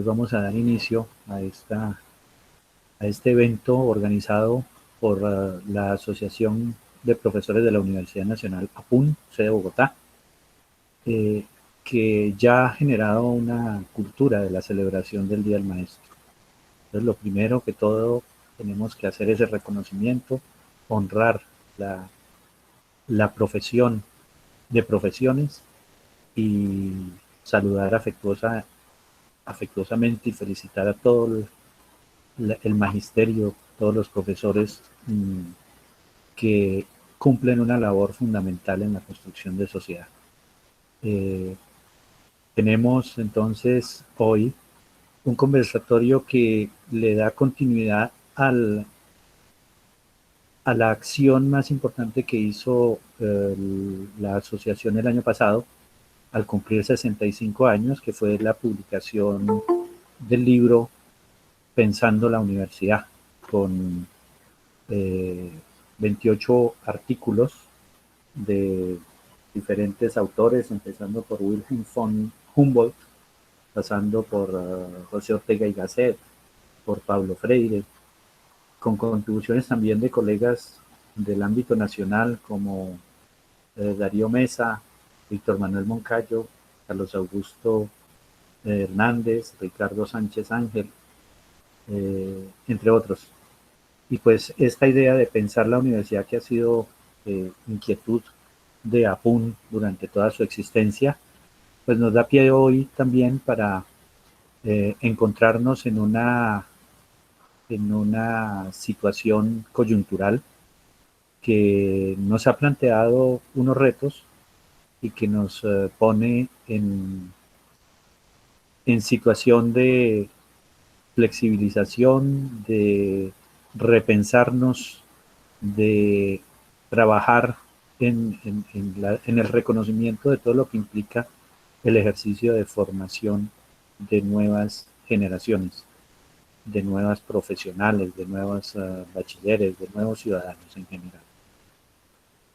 Entonces vamos a dar inicio a este evento organizado por la Asociación de Profesores de la Universidad Nacional APUN, sede Bogotá, eh, que ya ha generado una cultura de la celebración del Día del Maestro. Entonces lo primero que todo tenemos que hacer es el reconocimiento, honrar la profesión de profesiones y saludar afectuosamente y felicitar a todo el magisterio, todos los profesores que cumplen una labor fundamental en la construcción de sociedad. Eh, Tenemos entonces hoy un conversatorio que le da continuidad a la acción más importante que hizo la asociación el año pasado, al cumplir 65 años, que fue la publicación del libro Pensando la Universidad, con 28 artículos de diferentes autores, empezando por Wilhelm von Humboldt, pasando por José Ortega y Gasset, por Paulo Freire, con contribuciones también de colegas del ámbito nacional como Darío Mesa, Víctor Manuel Moncayo, Carlos Augusto Hernández, Ricardo Sánchez Ángel, entre otros. Y pues esta idea de pensar la universidad, que ha sido inquietud de APUN durante toda su existencia, pues nos da pie hoy también para encontrarnos en una situación coyuntural que nos ha planteado unos retos y que nos pone en situación de flexibilización, de repensarnos, de trabajar en el reconocimiento de todo lo que implica el ejercicio de formación de nuevas generaciones, de nuevas profesionales, de nuevos bachilleres, de nuevos ciudadanos en general.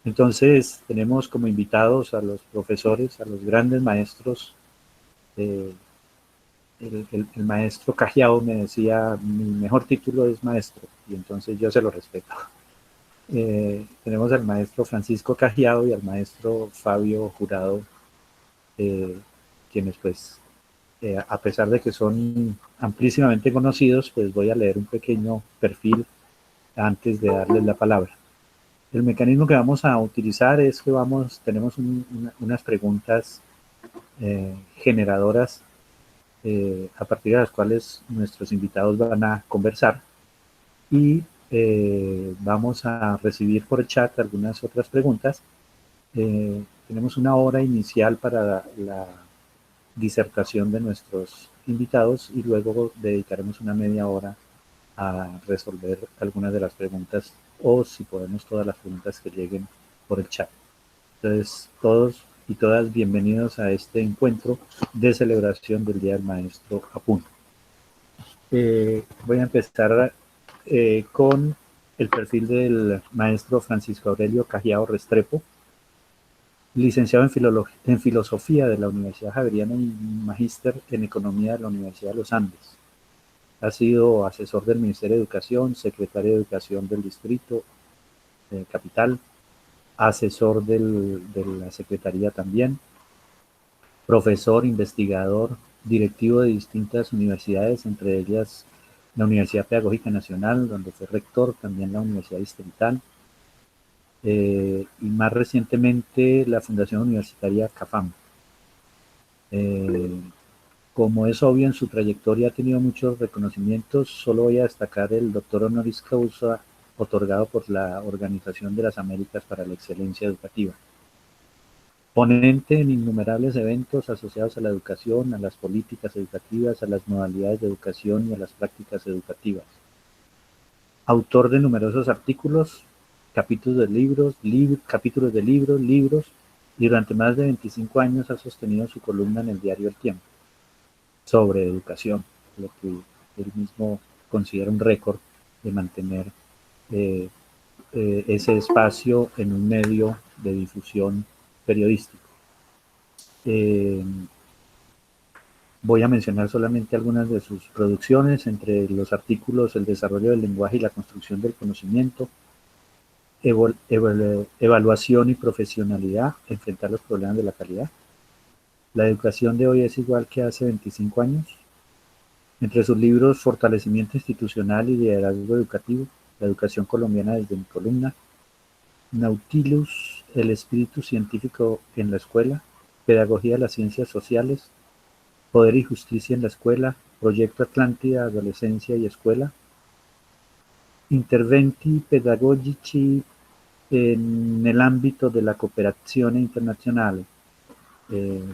Entonces tenemos como invitados a los profesores, a los grandes maestros. El maestro Cajiao me decía, mi mejor título es maestro, y entonces yo se lo respeto. Tenemos al maestro Francisco Cajiao y al maestro Fabio Jurado, quienes pues, a pesar de que son amplísimamente conocidos, pues voy a leer un pequeño perfil antes de darles la palabra. El mecanismo que vamos a utilizar es que tenemos unas preguntas generadoras a partir de las cuales nuestros invitados van a conversar y vamos a recibir por el chat algunas otras preguntas. Tenemos una hora inicial para la disertación de nuestros invitados y luego dedicaremos una media hora a resolver algunas de las preguntas o, si podemos, todas las preguntas que lleguen por el chat. Entonces, todos y todas bienvenidos a este encuentro de celebración del Día del Maestro APUN. Voy a empezar con el perfil del maestro Francisco Aurelio Cajiao Restrepo, licenciado en Filosofía de la Universidad Javeriana y magíster en Economía de la Universidad de los Andes. Ha sido asesor del Ministerio de Educación, secretario de Educación del Distrito Capital, asesor de la Secretaría también, profesor, investigador, directivo de distintas universidades, entre ellas la Universidad Pedagógica Nacional, donde fue rector, también la Universidad Distrital, y más recientemente la Fundación Universitaria CAFAM. Como es obvio, en su trayectoria ha tenido muchos reconocimientos. Solo voy a destacar el doctor honoris causa otorgado por la Organización de las Américas para la Excelencia Educativa. Ponente en innumerables eventos asociados a la educación, a las políticas educativas, a las modalidades de educación y a las prácticas educativas. Autor de numerosos artículos, capítulos de libros, y durante más de 25 años ha sostenido su columna en el diario El Tiempo sobre educación, lo que él mismo considera un récord de mantener ese espacio en un medio de difusión periodístico. Voy a mencionar solamente algunas de sus producciones, entre los artículos El desarrollo del lenguaje y la construcción del conocimiento, Evaluación y profesionalidad, enfrentar los problemas de la calidad. La educación de hoy es igual que hace 25 años. Entre sus libros, Fortalecimiento institucional y liderazgo educativo, La educación colombiana desde mi columna, Nautilus, el espíritu científico en la escuela, Pedagogía de las ciencias sociales, Poder y justicia en la escuela, Proyecto Atlántida, adolescencia y escuela, Interventi pedagogici nell'ambito della cooperazione internazionale,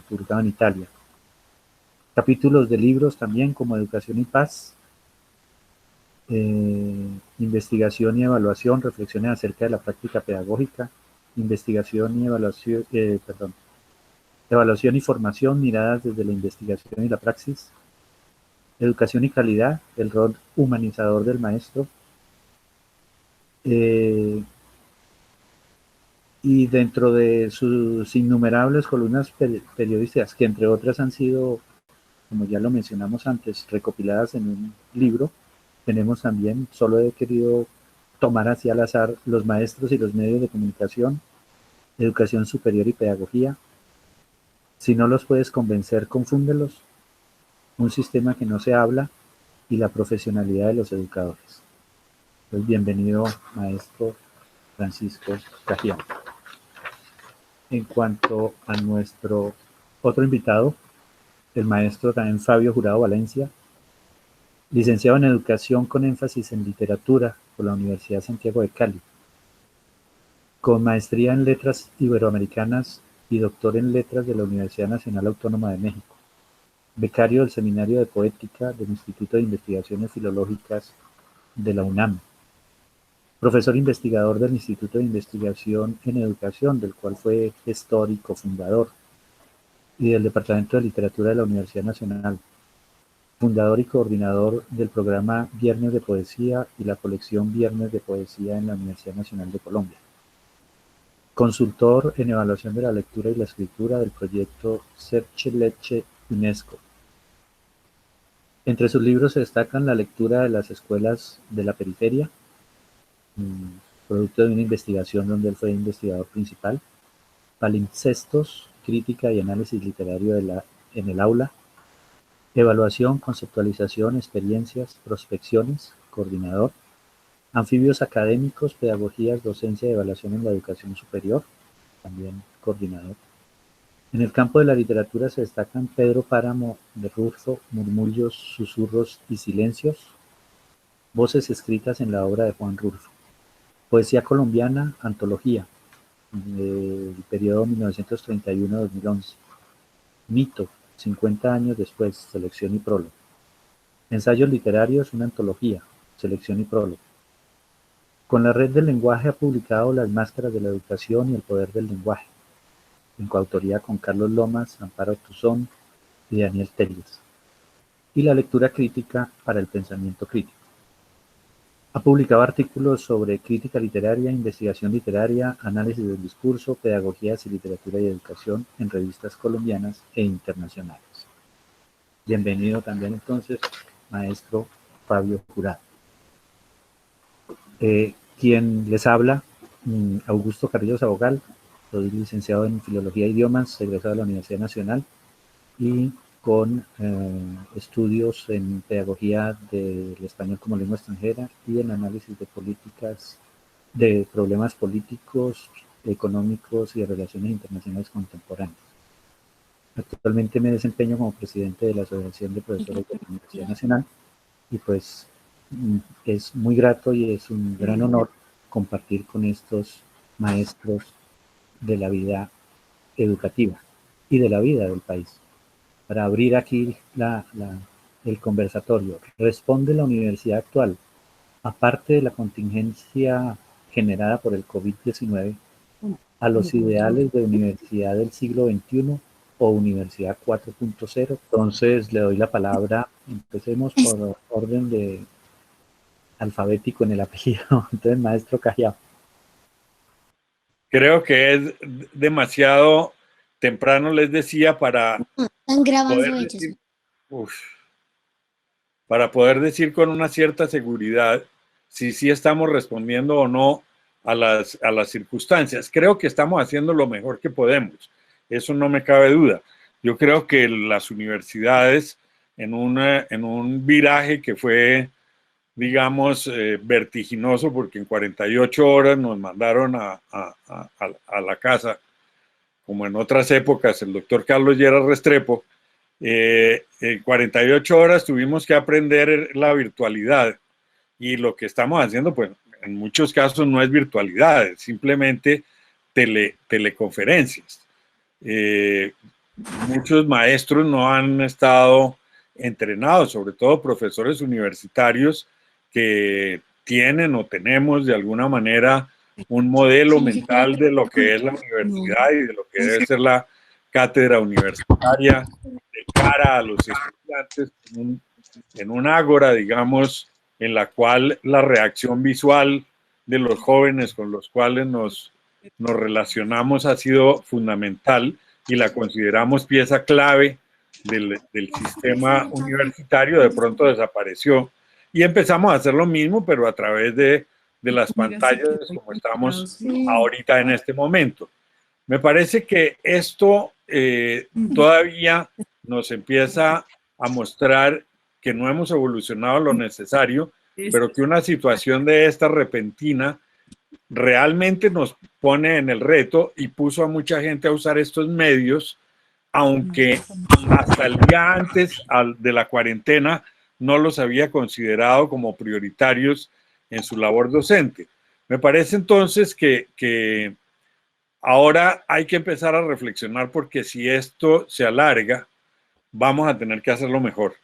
publicado en Italia. Capítulos de libros también como Educación y Paz, investigación y evaluación, reflexiones acerca de la práctica pedagógica, investigación y evaluación y formación, miradas desde la investigación y la praxis, educación y calidad, el rol humanizador del maestro, y dentro de sus innumerables columnas periodísticas, que entre otras han sido, como ya lo mencionamos antes, recopiladas en un libro, tenemos también, solo he querido tomar así al azar, Los maestros y los medios de comunicación, Educación superior y pedagogía, Si no los puedes convencer, confúndelos, Un sistema que no se habla y la profesionalidad de los educadores. Pues bienvenido, maestro Francisco Cajián. En cuanto a nuestro otro invitado, el maestro también Fabio Jurado Valencia, licenciado en Educación con énfasis en Literatura por la Universidad Santiago de Cali, con maestría en Letras Iberoamericanas y doctor en Letras de la Universidad Nacional Autónoma de México, becario del Seminario de Poética del Instituto de Investigaciones Filológicas de la UNAM, profesor investigador del Instituto de Investigación en Educación, del cual fue gestor y cofundador, y del Departamento de Literatura de la Universidad Nacional, fundador y coordinador del programa Viernes de Poesía y la colección Viernes de Poesía en la Universidad Nacional de Colombia. Consultor en evaluación de la lectura y la escritura del proyecto Cerche Leche UNESCO. Entre sus libros se destacan La lectura de las escuelas de la periferia, producto de una investigación donde él fue investigador principal, Palimpsestos, crítica y análisis literario en el aula, Evaluación, conceptualización, experiencias, prospecciones, coordinador, Anfibios académicos, pedagogías, docencia y evaluación en la educación superior, también coordinador. En el campo de la literatura se destacan Pedro Páramo de Rulfo, Murmullos, susurros y silencios, voces escritas en la obra de Juan Rulfo. Poesía colombiana, antología, del periodo 1931-2011. Mito, 50 años después, selección y prólogo. Ensayos literarios, una antología, selección y prólogo. Con la red del lenguaje ha publicado Las máscaras de la educación y El poder del lenguaje, en coautoría con Carlos Lomas, Amparo Tuzón y Daniel Telles. Y la lectura crítica para el pensamiento crítico. Ha publicado artículos sobre crítica literaria, investigación literaria, análisis del discurso, pedagogías y literatura y educación en revistas colombianas e internacionales. Bienvenido también entonces, maestro Fabio Jurado. Quien les habla, Augusto Carrillo Sabogal, soy licenciado en Filología e Idiomas, egresado de la Universidad Nacional y con estudios en Pedagogía del Español como lengua extranjera y en análisis de políticas, de problemas políticos, económicos y de relaciones internacionales contemporáneas. Actualmente me desempeño como presidente de la Asociación de Profesores de la Universidad Nacional y pues es muy grato y es un gran honor compartir con estos maestros de la vida educativa y de la vida del país. Para abrir aquí el conversatorio, ¿responde la universidad actual, aparte de la contingencia generada por el COVID-19, a los ideales de universidad del siglo XXI o universidad 4.0? Entonces le doy la palabra, empecemos por orden de alfabético en el apellido. Entonces, maestro Cajiao. Creo que es demasiado temprano, les decía, para Están grabando poder ellos. decir Uf, para poder decir con una cierta seguridad si sí estamos respondiendo o no a las circunstancias. Creo que estamos haciendo lo mejor que podemos, eso no me cabe duda. Yo creo que las universidades en un viraje que fue, digamos, vertiginoso, porque en 48 horas nos mandaron a la casa, como en otras épocas, el doctor Carlos Lleras Restrepo. En 48 horas tuvimos que aprender la virtualidad, y lo que estamos haciendo, pues en muchos casos no es virtualidad, es simplemente teleconferencias. Eh, Muchos maestros no han estado entrenados, sobre todo profesores universitarios que tienen o tenemos de alguna manera un modelo mental de lo que es la universidad y de lo que debe ser la cátedra universitaria de cara a los estudiantes en un ágora, digamos, en la cual la reacción visual de los jóvenes con los cuales nos relacionamos ha sido fundamental y la consideramos pieza clave del sistema universitario. De pronto desapareció y empezamos a hacer lo mismo, pero a través de las pantallas, como estamos ahorita en este momento. Me parece que esto todavía nos empieza a mostrar que no hemos evolucionado lo necesario, pero que una situación de esta repentina realmente nos pone en el reto y puso a mucha gente a usar estos medios, aunque hasta el día antes de la cuarentena no los había considerado como prioritarios en su labor docente. Me parece entonces que ahora hay que empezar a reflexionar, porque si esto se alarga, vamos a tener que hacerlo mejor.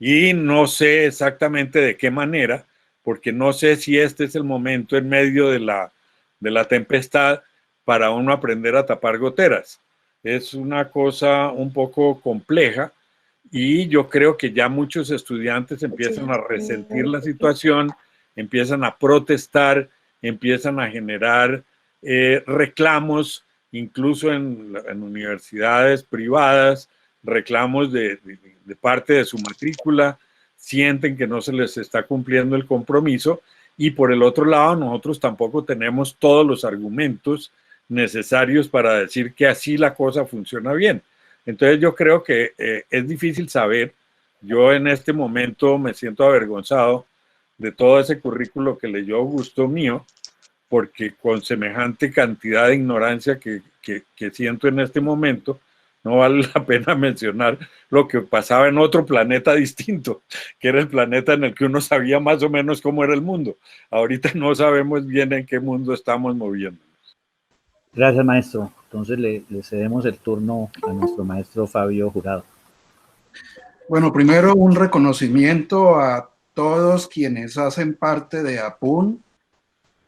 Y no sé exactamente de qué manera, porque no sé si este es el momento en medio de la tempestad para uno aprender a tapar goteras. Es una cosa un poco compleja y yo creo que ya muchos estudiantes empiezan a resentir la situación, empiezan a protestar, empiezan a generar reclamos, incluso en universidades privadas, reclamos de parte de su matrícula, sienten que no se les está cumpliendo el compromiso, y por el otro lado nosotros tampoco tenemos todos los argumentos necesarios para decir que así la cosa funciona bien. Entonces yo creo que es difícil saber. Yo en este momento me siento avergonzado de todo ese currículo que leyó Augusto mío, porque con semejante cantidad de ignorancia que siento en este momento, no vale la pena mencionar lo que pasaba en otro planeta distinto, que era el planeta en el que uno sabía más o menos cómo era el mundo. Ahorita no sabemos bien en qué mundo estamos moviendo. Gracias, maestro. Entonces le cedemos el turno a nuestro maestro Fabio Jurado. Bueno, primero un reconocimiento a todos quienes hacen parte de APUN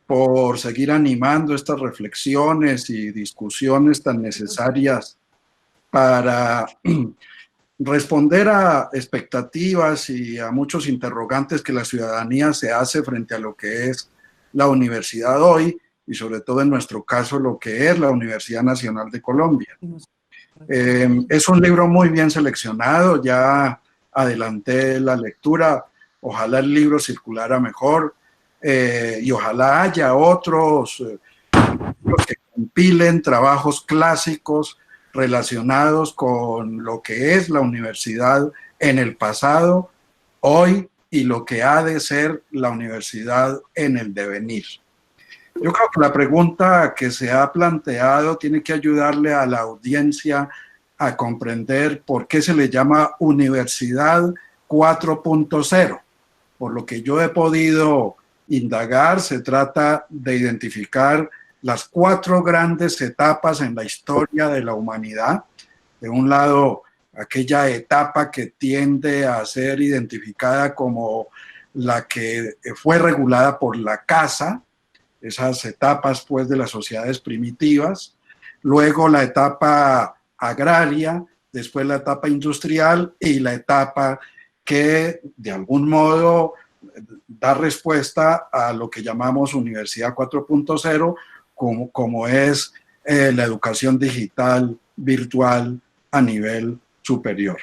por seguir animando estas reflexiones y discusiones tan necesarias para responder a expectativas y a muchos interrogantes que la ciudadanía se hace frente a lo que es la universidad hoy, y sobre todo en nuestro caso lo que es la Universidad Nacional de Colombia. Es un libro muy bien seleccionado, ya adelanté la lectura, ojalá el libro circulara mejor, y ojalá haya otros que compilen trabajos clásicos relacionados con lo que es la universidad en el pasado, hoy, y lo que ha de ser la universidad en el devenir. Yo creo que la pregunta que se ha planteado tiene que ayudarle a la audiencia a comprender por qué se le llama Universidad 4.0. Por lo que yo he podido indagar, se trata de identificar las 4 grandes etapas en la historia de la humanidad. De un lado, aquella etapa que tiende a ser identificada como la que fue regulada por la casa, esas etapas pues de las sociedades primitivas, luego la etapa agraria, después la etapa industrial y la etapa que de algún modo da respuesta a lo que llamamos Universidad 4.0, como es la educación digital virtual a nivel superior.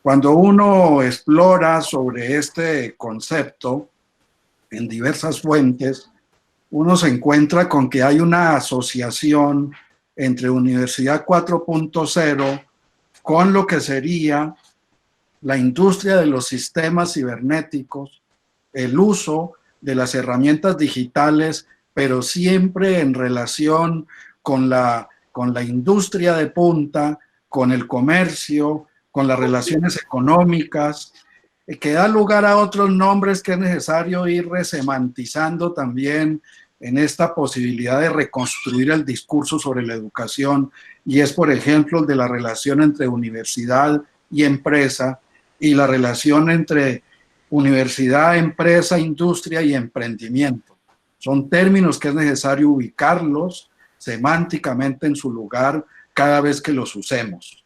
Cuando uno explora sobre este concepto en diversas fuentes, uno se encuentra con que hay una asociación entre Universidad 4.0 con lo que sería la industria de los sistemas cibernéticos, el uso de las herramientas digitales, pero siempre en relación con la industria de punta, con el comercio, con las relaciones económicas, que da lugar a otros nombres que es necesario ir resemantizando también en esta posibilidad de reconstruir el discurso sobre la educación, y es, por ejemplo, el de la relación entre universidad y empresa, y la relación entre universidad, empresa, industria y emprendimiento. Son términos que es necesario ubicarlos semánticamente en su lugar cada vez que los usemos.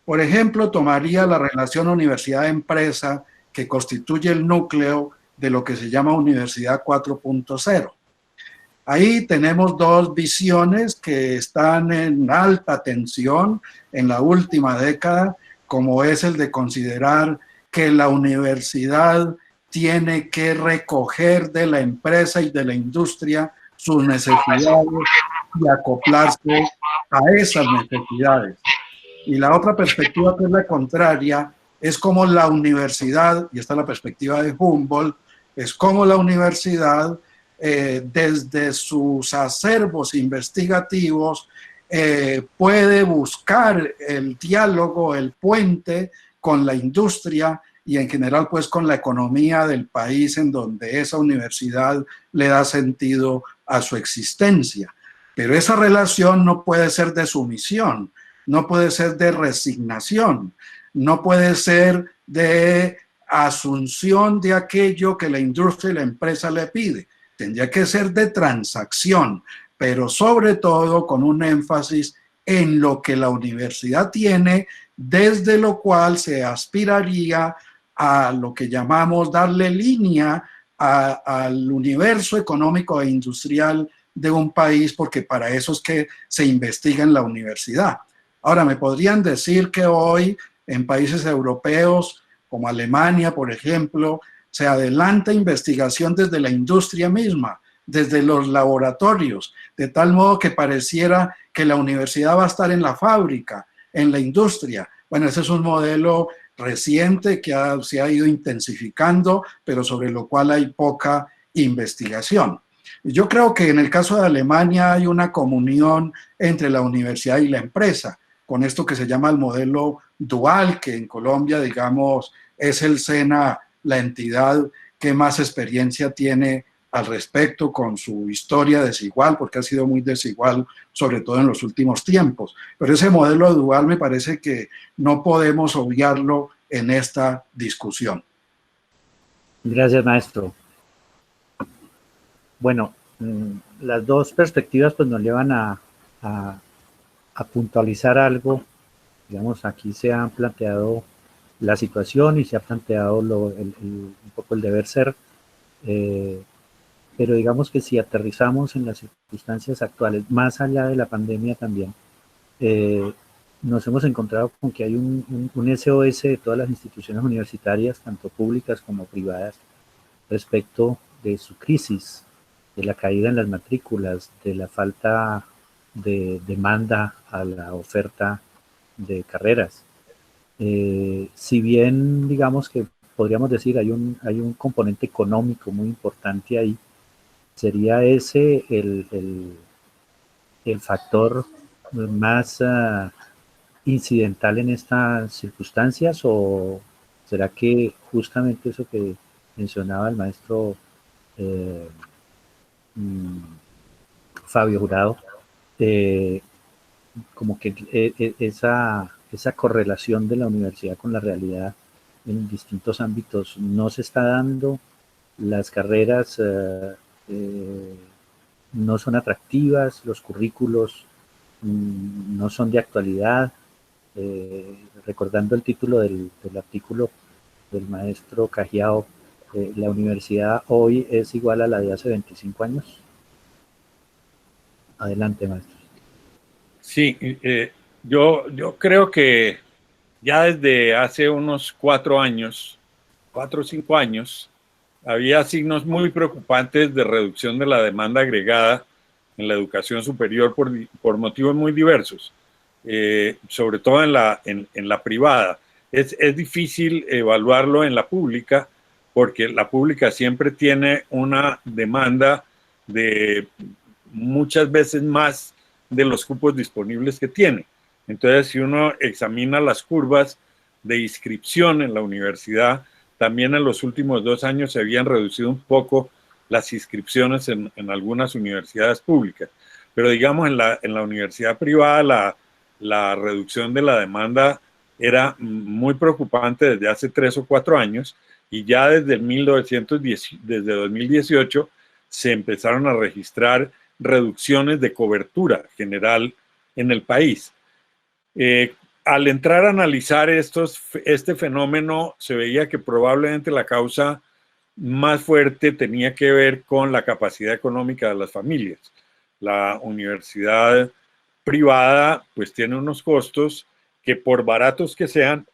Por ejemplo, tomaría la relación universidad-empresa, que constituye el núcleo de lo que se llama Universidad 4.0. Ahí tenemos dos visiones que están en alta tensión en la última década, como es el de considerar que la universidad tiene que recoger de la empresa y de la industria sus necesidades y acoplarse a esas necesidades. Y la otra perspectiva, que es la contraria, es como la universidad, y esta es la perspectiva de Humboldt, es como la universidad, desde sus acervos investigativos, puede buscar el diálogo, el puente con la industria y en general pues con la economía del país en donde esa universidad le da sentido a su existencia. Pero esa relación no puede ser de sumisión, no puede ser de resignación, no puede ser de asunción de aquello que la industria y la empresa le pide. Tendría que ser de transacción, pero sobre todo con un énfasis en lo que la universidad tiene, desde lo cual se aspiraría a lo que llamamos darle línea al universo económico e industrial de un país, porque para eso es que se investiga en la universidad. Ahora, me podrían decir que hoy en países europeos como Alemania, por ejemplo, se adelanta investigación desde la industria misma, desde los laboratorios, de tal modo que pareciera que la universidad va a estar en la fábrica, en la industria. Bueno, ese es un modelo reciente que se ha ido intensificando, pero sobre lo cual hay poca investigación. Yo creo que en el caso de Alemania hay una comunión entre la universidad y la empresa, con esto que se llama el modelo dual, que en Colombia, digamos, es el SENA la entidad que más experiencia tiene al respecto, con su historia desigual, porque ha sido muy desigual, sobre todo en los últimos tiempos. Pero ese modelo dual me parece que no podemos obviarlo en esta discusión. Gracias, maestro. Bueno, las dos perspectivas pues nos llevan a puntualizar algo. Digamos, aquí se han planteado la situación y se ha planteado un poco el deber ser, pero digamos que si aterrizamos en las circunstancias actuales, más allá de la pandemia también, nos hemos encontrado con que hay un SOS de todas las instituciones universitarias, tanto públicas como privadas, respecto de su crisis, de la caída en las matrículas, de la falta de demanda a la oferta de carreras. Si bien, digamos que podríamos decir, hay un componente económico muy importante ahí, ¿sería ese el factor más incidental en estas circunstancias, o será que justamente eso que mencionaba el maestro Fabio Jurado, como que esa correlación de la universidad con la realidad en distintos ámbitos no se está dando, las carreras no son atractivas, los currículos no son de actualidad? Recordando el título del artículo del maestro Cajiao, la universidad hoy es igual a la de hace 25 años. Adelante, maestro. Sí, yo creo que ya desde hace unos 4 años, 4 o 5 años, había signos muy preocupantes de reducción de la demanda agregada en la educación superior por motivos muy diversos, sobre todo en la privada. Es difícil evaluarlo en la pública porque la pública siempre tiene una demanda de muchas veces más de los cupos disponibles que tiene. Entonces, si uno examina las curvas de inscripción en la universidad, también en los últimos 2 años se habían reducido un poco las inscripciones en algunas universidades públicas. Pero digamos, en la universidad privada, la reducción de la demanda era muy preocupante desde hace 3 o 4 años, y ya desde 2018 se empezaron a registrar reducciones de cobertura general en el país. Al entrar a analizar este fenómeno, se veía que probablemente la causa más fuerte tenía que ver con la capacidad económica de las familias. La universidad privada pues tiene unos costos que, por baratos que sean,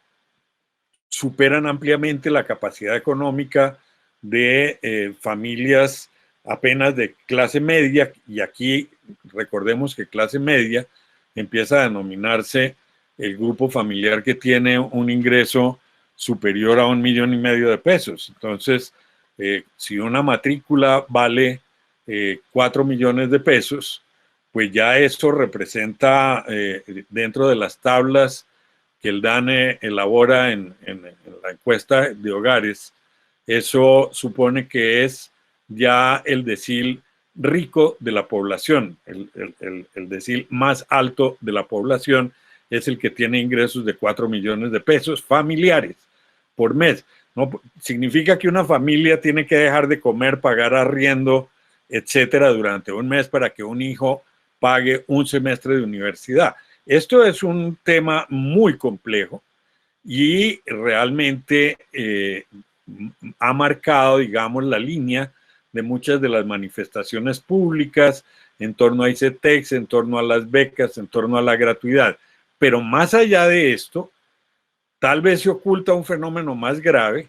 superan ampliamente la capacidad económica de familias apenas de clase media, y aquí recordemos que clase media empieza a denominarse el grupo familiar que tiene un ingreso superior a 1,5 millones de pesos. Entonces, si una matrícula vale 4 millones de pesos, pues ya eso representa, dentro de las tablas que el DANE elabora en la encuesta de hogares, eso supone que es ya el decil rico de la población. El decil más alto de la población es el que tiene ingresos de 4 millones de pesos familiares por mes. No significa que una familia tiene que dejar de comer, pagar arriendo, etcétera, durante un mes para que un hijo pague un semestre de universidad. Esto es un tema muy complejo y realmente ha marcado, digamos, la línea de muchas de las manifestaciones públicas en torno a ICETEX, en torno a las becas, en torno a la gratuidad. Pero más allá de esto, tal vez se oculta un fenómeno más grave,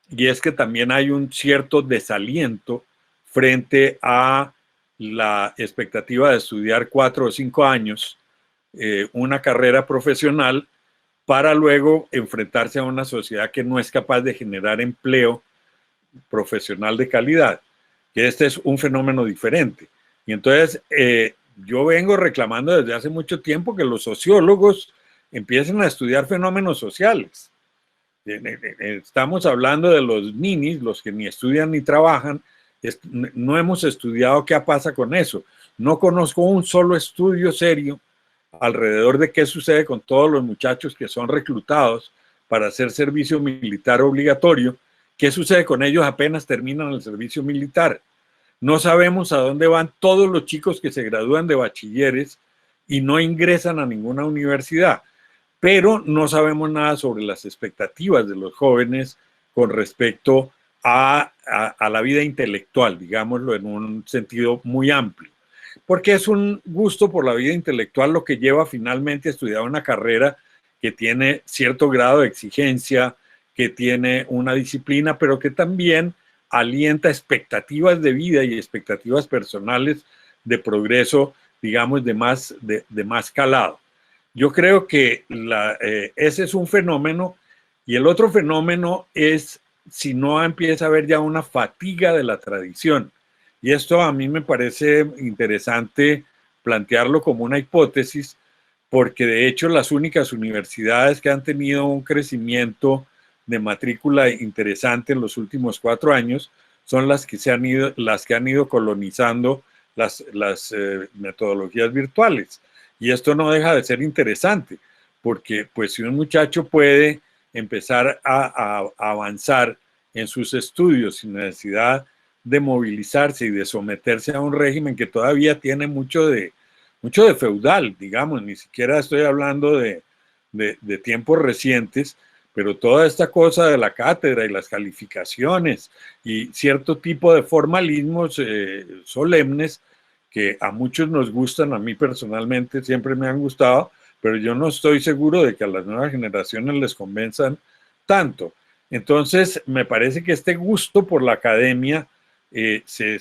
y es que también hay un cierto desaliento frente a la expectativa de estudiar 4 o 5 años una carrera profesional para luego enfrentarse a una sociedad que no es capaz de generar empleo profesional de calidad, que este es un fenómeno diferente. Y entonces yo vengo reclamando desde hace mucho tiempo que los sociólogos empiecen a estudiar fenómenos sociales. Estamos hablando de los ninis, los que ni estudian ni trabajan. No hemos estudiado qué pasa con eso. No conozco un solo estudio serio alrededor de qué sucede con todos los muchachos que son reclutados para hacer servicio militar obligatorio. ¿Qué sucede con ellos apenas terminan el servicio militar? No sabemos a dónde van todos los chicos que se gradúan de bachilleres y no ingresan a ninguna universidad, pero no sabemos nada sobre las expectativas de los jóvenes con respecto a la vida intelectual, digámoslo en un sentido muy amplio, porque es un gusto por la vida intelectual lo que lleva finalmente a estudiar una carrera que tiene cierto grado de exigencia, que tiene una disciplina, pero que también alienta expectativas de vida y expectativas personales de progreso, digamos, de más calado. Yo creo que ese es un fenómeno, y el otro fenómeno es si no empieza a haber ya una fatiga de la tradición. Y esto a mí me parece interesante plantearlo como una hipótesis, porque de hecho las únicas universidades que han tenido un crecimiento de matrícula interesante en los últimos 4 años son las que han ido colonizando las metodologías virtuales. Y esto no deja de ser interesante, porque pues si un muchacho puede empezar a avanzar en sus estudios sin necesidad de movilizarse y de someterse a un régimen que todavía tiene mucho de feudal, digamos, ni siquiera estoy hablando de tiempos recientes, pero toda esta cosa de la cátedra y las calificaciones y cierto tipo de formalismos solemnes que a muchos nos gustan, a mí personalmente siempre me han gustado, pero yo no estoy seguro de que a las nuevas generaciones les convenzan tanto. Entonces, me parece que este gusto por la academia se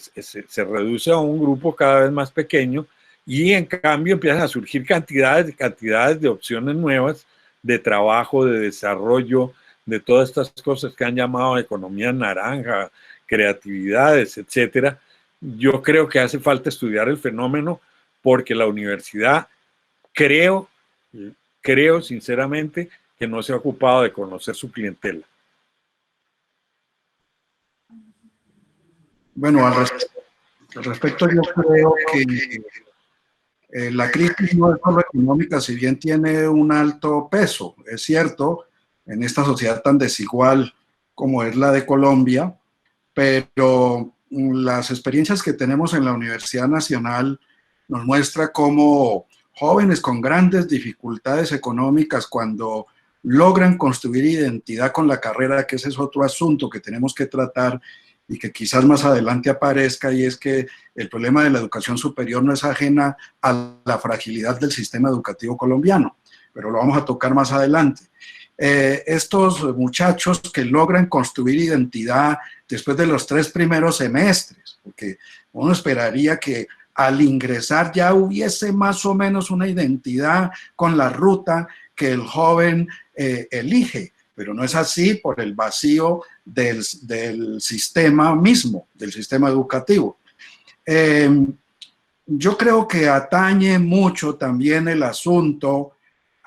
reduce a un grupo cada vez más pequeño y en cambio empiezan a surgir cantidades de opciones nuevas de trabajo, de desarrollo, de todas estas cosas que han llamado economía naranja, creatividades, etcétera. Yo creo que hace falta estudiar el fenómeno porque la universidad, creo sinceramente que no se ha ocupado de conocer su clientela. Bueno, al respecto yo creo que la crisis no es solo económica, si bien tiene un alto peso, es cierto, en esta sociedad tan desigual como es la de Colombia, pero las experiencias que tenemos en la Universidad Nacional nos muestra cómo jóvenes con grandes dificultades económicas, cuando logran construir identidad con la carrera, que ese es otro asunto que tenemos que tratar y que quizás más adelante aparezca, y es que el problema de la educación superior no es ajena a la fragilidad del sistema educativo colombiano, pero lo vamos a tocar más adelante. Estos muchachos que logran construir identidad después de los 3 primeros semestres, porque uno esperaría que al ingresar ya hubiese más o menos una identidad con la ruta que el joven elige, pero no es así por el vacío del sistema mismo, del sistema educativo. Yo creo que atañe mucho también el asunto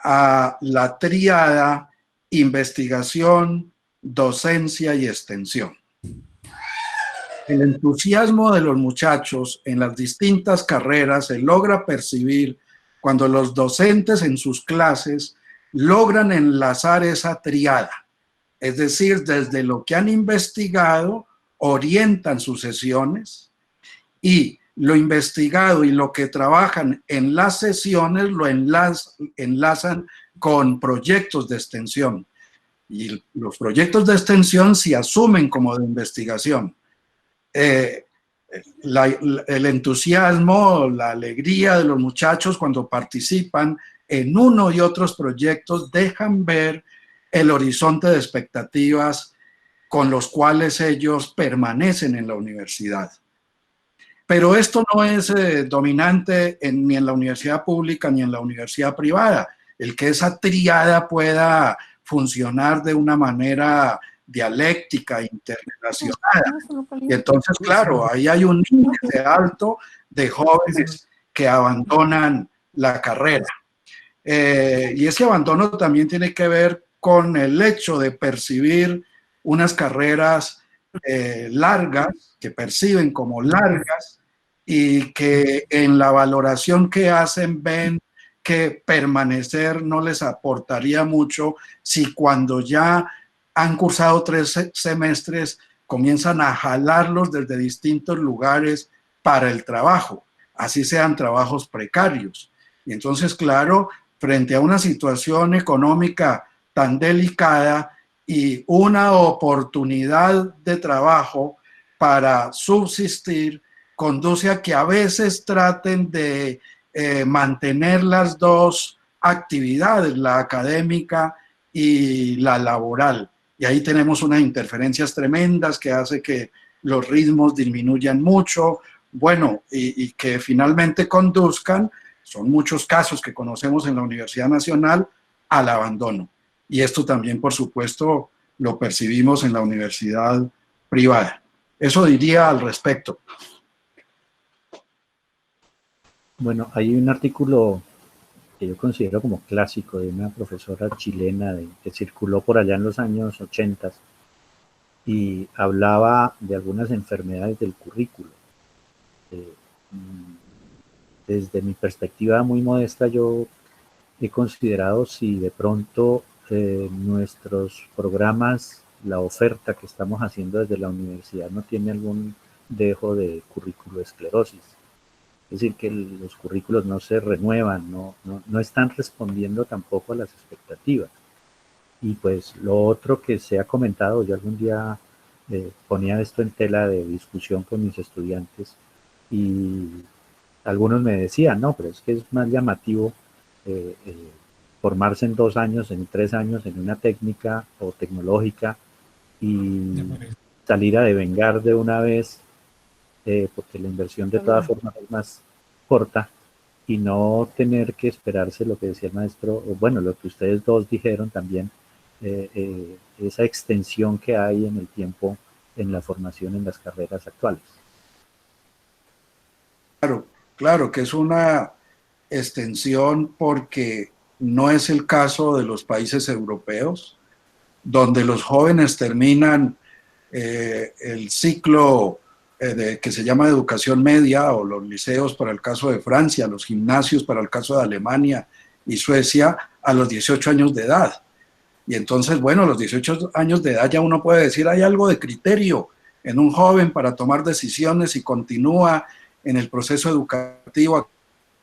a la tríada investigación, docencia y extensión. El entusiasmo de los muchachos en las distintas carreras se logra percibir cuando los docentes en sus clases logran enlazar esa tríada, es decir, desde lo que han investigado, orientan sus sesiones, y lo investigado y lo que trabajan en las sesiones lo enlazan con proyectos de extensión. Y los proyectos de extensión se asumen como de investigación. El entusiasmo, la alegría de los muchachos cuando participan en uno y otros proyectos dejan ver el horizonte de expectativas con los cuales ellos permanecen en la universidad. Pero esto no es dominante ni en la universidad pública ni en la universidad privada. El que esa tríada pueda funcionar de una manera dialéctica, interrelacionada. Y entonces, claro, ahí hay un índice alto de jóvenes que abandonan la carrera. Y ese abandono también tiene que ver con el hecho de percibir unas carreras largas, que perciben como largas, y que en la valoración que hacen ven que permanecer no les aportaría mucho si cuando ya han cursado 3 semestres comienzan a jalarlos desde distintos lugares para el trabajo, así sean trabajos precarios. Y entonces, claro, frente a una situación económica tan delicada y una oportunidad de trabajo para subsistir, conduce a que a veces traten de mantener las dos actividades, la académica y la laboral. Y ahí tenemos unas interferencias tremendas que hace que los ritmos disminuyan mucho, bueno, y que finalmente conduzcan, son muchos casos que conocemos en la Universidad Nacional, al abandono. Y esto también, por supuesto, lo percibimos en la universidad privada. Eso diría al respecto. Bueno, hay un artículo que yo considero como clásico de una profesora chilena que circuló por allá en los años 80 y hablaba de algunas enfermedades del currículo. Desde mi perspectiva muy modesta, yo he considerado si de pronto nuestros programas, la oferta que estamos haciendo desde la universidad no tiene algún dejo de currículo esclerosis. Es decir, que los currículos no se renuevan, no están respondiendo tampoco a las expectativas. Y pues lo otro que se ha comentado, yo algún día ponía esto en tela de discusión con mis estudiantes y algunos me decían, no, pero es que es más llamativo formarse en 2 años, en 3 años, en una técnica o tecnológica y salir a devengar de una vez, porque la inversión de todas formas es más corta, y no tener que esperarse lo que decía el maestro, o bueno, lo que ustedes dos dijeron también, esa extensión que hay en el tiempo en la formación en las carreras actuales. Claro que es una extensión porque no es el caso de los países europeos, donde los jóvenes terminan el ciclo que se llama educación media, o los liceos para el caso de Francia, los gimnasios para el caso de Alemania y Suecia, a los 18 años de edad. Y entonces, bueno, a los 18 años de edad ya uno puede decir, hay algo de criterio en un joven para tomar decisiones y continúa en el proceso educativo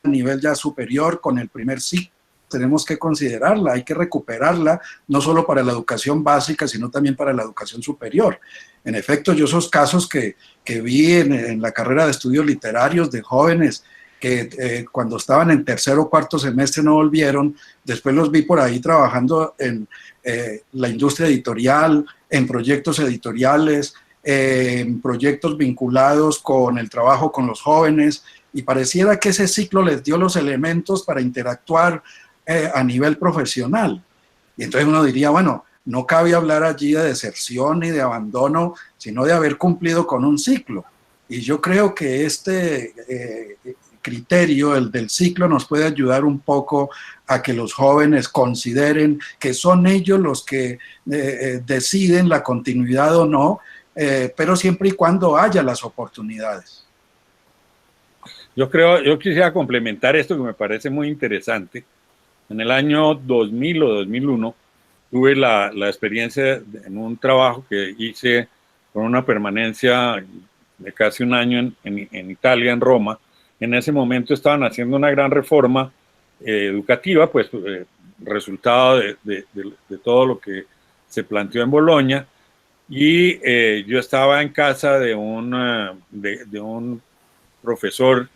a nivel ya superior con el primer ciclo. Tenemos que considerarla, hay que recuperarla, no solo para la educación básica, sino también para la educación superior. En efecto, yo esos casos que vi en la carrera de estudios literarios de jóvenes que cuando estaban en tercer o cuarto semestre no volvieron, después los vi por ahí trabajando en la industria editorial, en proyectos editoriales, en proyectos vinculados con el trabajo con los jóvenes, y pareciera que ese ciclo les dio los elementos para interactuar a nivel profesional. Y entonces uno diría, bueno, no cabe hablar allí de deserción ni de abandono, sino de haber cumplido con un ciclo. Y yo creo que este criterio, el del ciclo, nos puede ayudar un poco a que los jóvenes consideren que son ellos los que deciden la continuidad o no, pero siempre y cuando haya las oportunidades. Yo quisiera complementar esto que me parece muy interesante. En el año 2000 o 2001 tuve la experiencia en un trabajo que hice con una permanencia de casi un año en Italia, en Roma. En ese momento estaban haciendo una gran reforma educativa, pues resultado de todo lo que se planteó en Bolonia, y yo estaba en casa de un profesor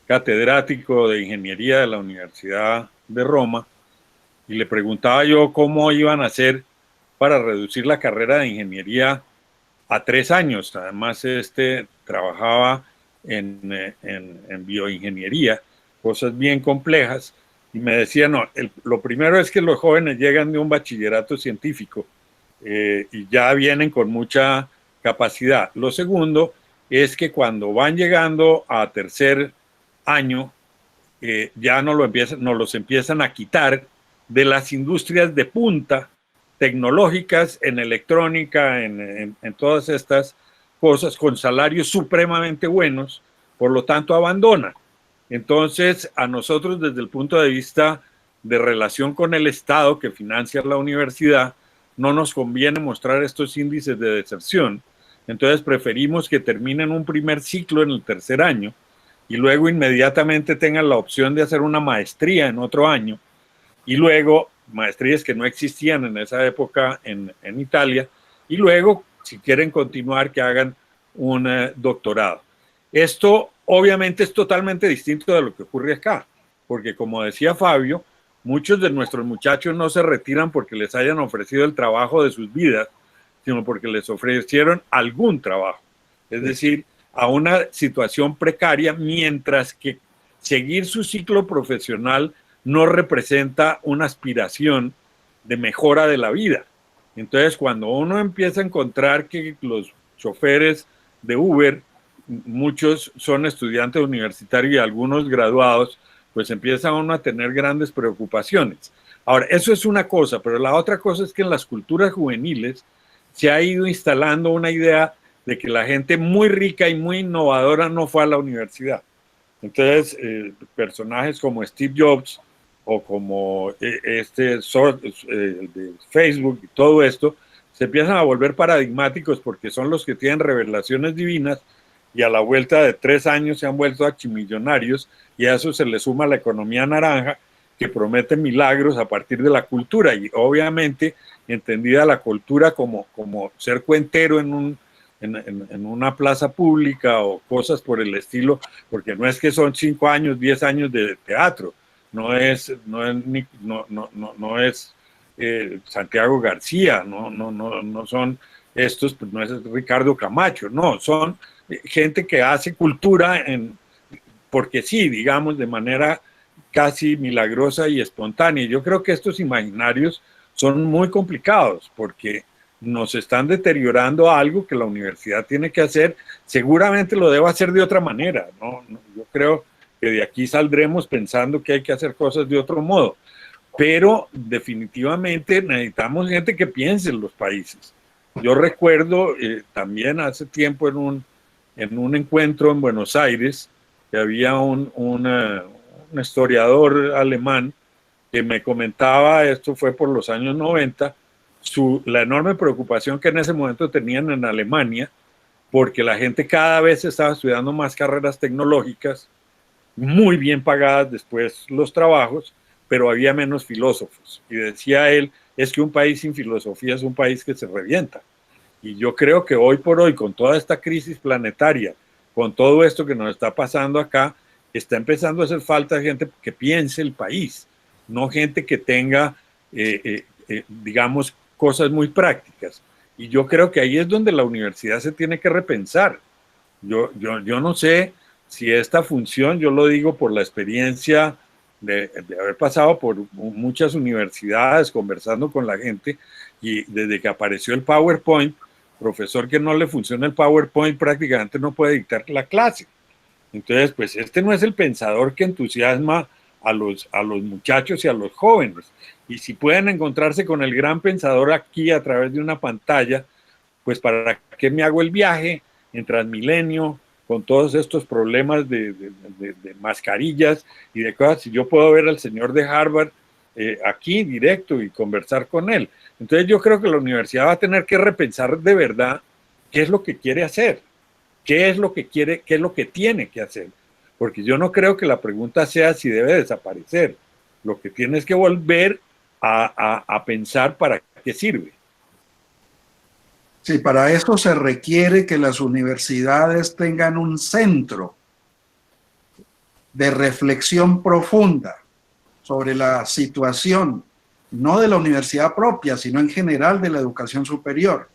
catedrático de ingeniería de la Universidad de Roma, y le preguntaba yo cómo iban a hacer para reducir la carrera de ingeniería a 3 años. Además, trabajaba en bioingeniería, cosas bien complejas, y me decía, no, lo primero es que los jóvenes llegan de un bachillerato científico y ya vienen con mucha capacidad. Lo segundo es que cuando van llegando a tercer año, ya nos los empiezan a quitar de las industrias de punta tecnológicas, en electrónica, en todas estas cosas, con salarios supremamente buenos, por lo tanto abandonan. Entonces, a nosotros, desde el punto de vista de relación con el Estado que financia la universidad, no nos conviene mostrar estos índices de deserción. Entonces preferimos que terminen un primer ciclo en el tercer año y luego inmediatamente tengan la opción de hacer una maestría en otro año, y luego maestrías que no existían en esa época en Italia, y luego, si quieren continuar, que hagan un doctorado. Esto obviamente es totalmente distinto de lo que ocurre acá, porque como decía Fabio, muchos de nuestros muchachos no se retiran porque les hayan ofrecido el trabajo de sus vidas, sino porque les ofrecieron algún trabajo, es decir, a una situación precaria, mientras que seguir su ciclo profesional no representa una aspiración de mejora de la vida. Entonces, cuando uno empieza a encontrar que los choferes de Uber, muchos son estudiantes universitarios y algunos graduados, pues empieza uno a tener grandes preocupaciones. Ahora, eso es una cosa, pero la otra cosa es que en las culturas juveniles se ha ido instalando una idea de que la gente muy rica y muy innovadora no fue a la universidad. Entonces, personajes como Steve Jobs o como de Facebook y todo esto, se empiezan a volver paradigmáticos porque son los que tienen revelaciones divinas, y a la vuelta de 3 años se han vuelto archimillonarios, y a eso se le suma la economía naranja, que promete milagros a partir de la cultura, y obviamente entendida la cultura como ser cuentero en una plaza pública o cosas por el estilo, porque no es que son 5 años, 10 años de teatro, no es Santiago García, no son estos, pues no es Ricardo Camacho, no, son gente que hace cultura porque sí, digamos, de manera casi milagrosa y espontánea. Yo creo que estos imaginarios son muy complicados porque nos están deteriorando algo que la universidad tiene que hacer. Seguramente lo debe hacer de otra manera, ¿no? Yo creo que de aquí saldremos pensando que hay que hacer cosas de otro modo, pero definitivamente necesitamos gente que piense en los países. Yo recuerdo también hace tiempo en un encuentro en Buenos Aires que había un historiador alemán que me comentaba, esto fue por los años 90, la enorme preocupación que en ese momento tenían en Alemania, porque la gente cada vez estaba estudiando más carreras tecnológicas, muy bien pagadas después los trabajos, pero había menos filósofos. Y decía él, es que un país sin filosofía es un país que se revienta. Y yo creo que hoy por hoy, con toda esta crisis planetaria, con todo esto que nos está pasando acá, está empezando a hacer falta gente que piense el país, no gente que tenga, digamos, cosas muy prácticas. Y yo creo que ahí es donde la universidad se tiene que repensar. Yo no sé si esta función, yo lo digo por la experiencia de haber pasado por muchas universidades, conversando con la gente, y desde que apareció el PowerPoint, profesor que no le funciona el PowerPoint prácticamente no puede dictar la clase. Entonces, pues este no es el pensador que entusiasma a los muchachos y a los jóvenes. Y si pueden encontrarse con el gran pensador aquí a través de una pantalla, pues ¿para qué me hago el viaje en Transmilenio con todos estos problemas de mascarillas y de cosas? Si yo puedo ver al señor de Harvard aquí directo y conversar con él. Entonces yo creo que la universidad va a tener que repensar de verdad qué es lo que quiere hacer, qué es lo que quiere, qué es lo que tiene que hacer. Porque yo no creo que la pregunta sea si debe desaparecer. Lo que tiene es que volver a pensar para qué sirve. Sí, para eso se requiere que las universidades tengan un centro de reflexión profunda sobre la situación, no de la universidad propia, sino en general de la educación superior.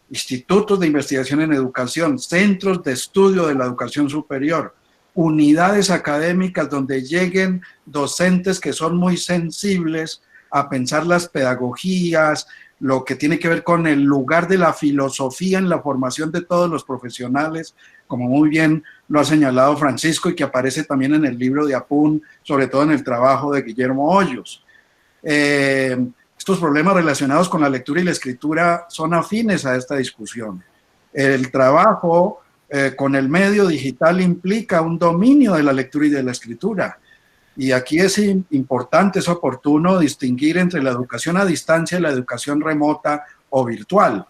Institutos de investigación en educación, centros de estudio de la educación superior, unidades académicas donde lleguen docentes que son muy sensibles a pensar las pedagogías, lo que tiene que ver con el lugar de la filosofía en la formación de todos los profesionales, como muy bien lo ha señalado Francisco y que aparece también en el libro de Apun, sobre todo en el trabajo de Guillermo Hoyos. Estos problemas relacionados con la lectura y la escritura son afines a esta discusión. El trabajo con el medio digital implica un dominio de la lectura y de la escritura. Y aquí es importante, es oportuno distinguir entre la educación a distancia y la educación remota o virtual.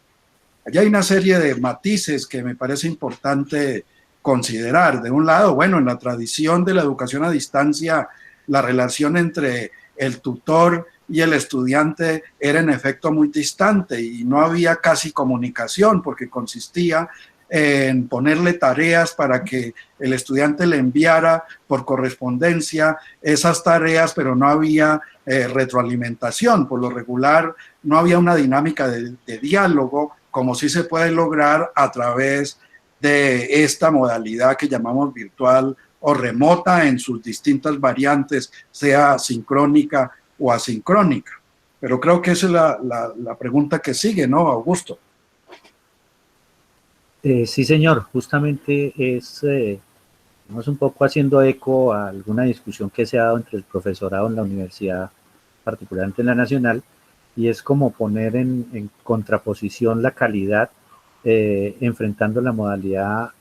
Allí hay una serie de matices que me parece importante considerar. De un lado, bueno, en la tradición de la educación a distancia, la relación entre el tutor y el estudiante era en efecto muy distante y no había casi comunicación porque consistía en ponerle tareas para que el estudiante le enviara por correspondencia esas tareas, pero no había retroalimentación. Por lo regular, no había una dinámica de diálogo como sí se puede lograr a través de esta modalidad que llamamos virtual o remota en sus distintas variantes, sea sincrónica o asincrónica. Pero creo que esa es la pregunta que sigue, ¿no, Augusto? Sí, señor, justamente es un poco haciendo eco a alguna discusión que se ha dado entre el profesorado en la universidad, particularmente en la nacional, y es como poner en contraposición la calidad enfrentando la modalidad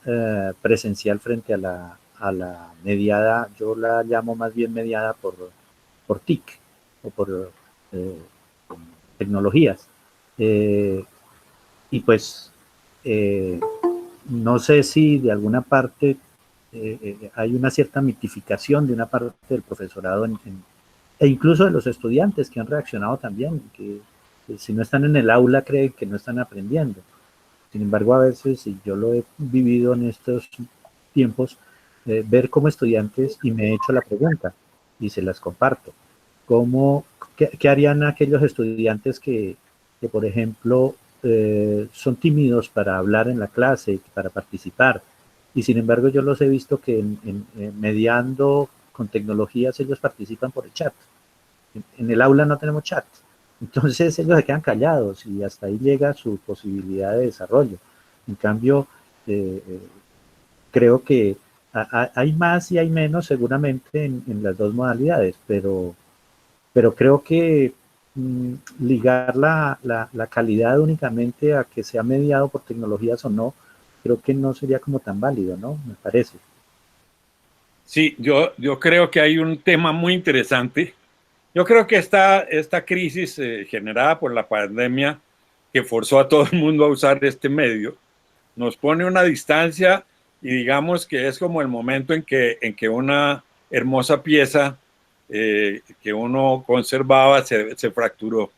presencial frente a la mediada, yo la llamo más bien mediada por TIC o por tecnologías. Y pues no sé si de alguna parte hay una cierta mitificación de una parte del profesorado e incluso de los estudiantes que han reaccionado también, que si no están en el aula creen que no están aprendiendo. Sin embargo, a veces, y yo lo he vivido en estos tiempos, ver como estudiantes, y me he hecho la pregunta, y se las comparto. ¿Qué harían aquellos estudiantes que por ejemplo, son tímidos para hablar en la clase, para participar? Y sin embargo yo los he visto que mediando con tecnologías ellos participan por el chat. En el aula no tenemos chat. Entonces ellos se quedan callados y hasta ahí llega su posibilidad de desarrollo. En cambio, creo que hay más y hay menos seguramente en las dos modalidades, pero creo que ligar la calidad únicamente a que sea mediado por tecnologías o no, creo que no sería como tan válido, ¿no? Me parece. Sí, yo creo que hay un tema muy interesante. Yo creo que esta crisis generada por la pandemia, que forzó a todo el mundo a usar este medio, nos pone una distancia y digamos que es como el momento en que una hermosa pieza que uno conservaba se fracturó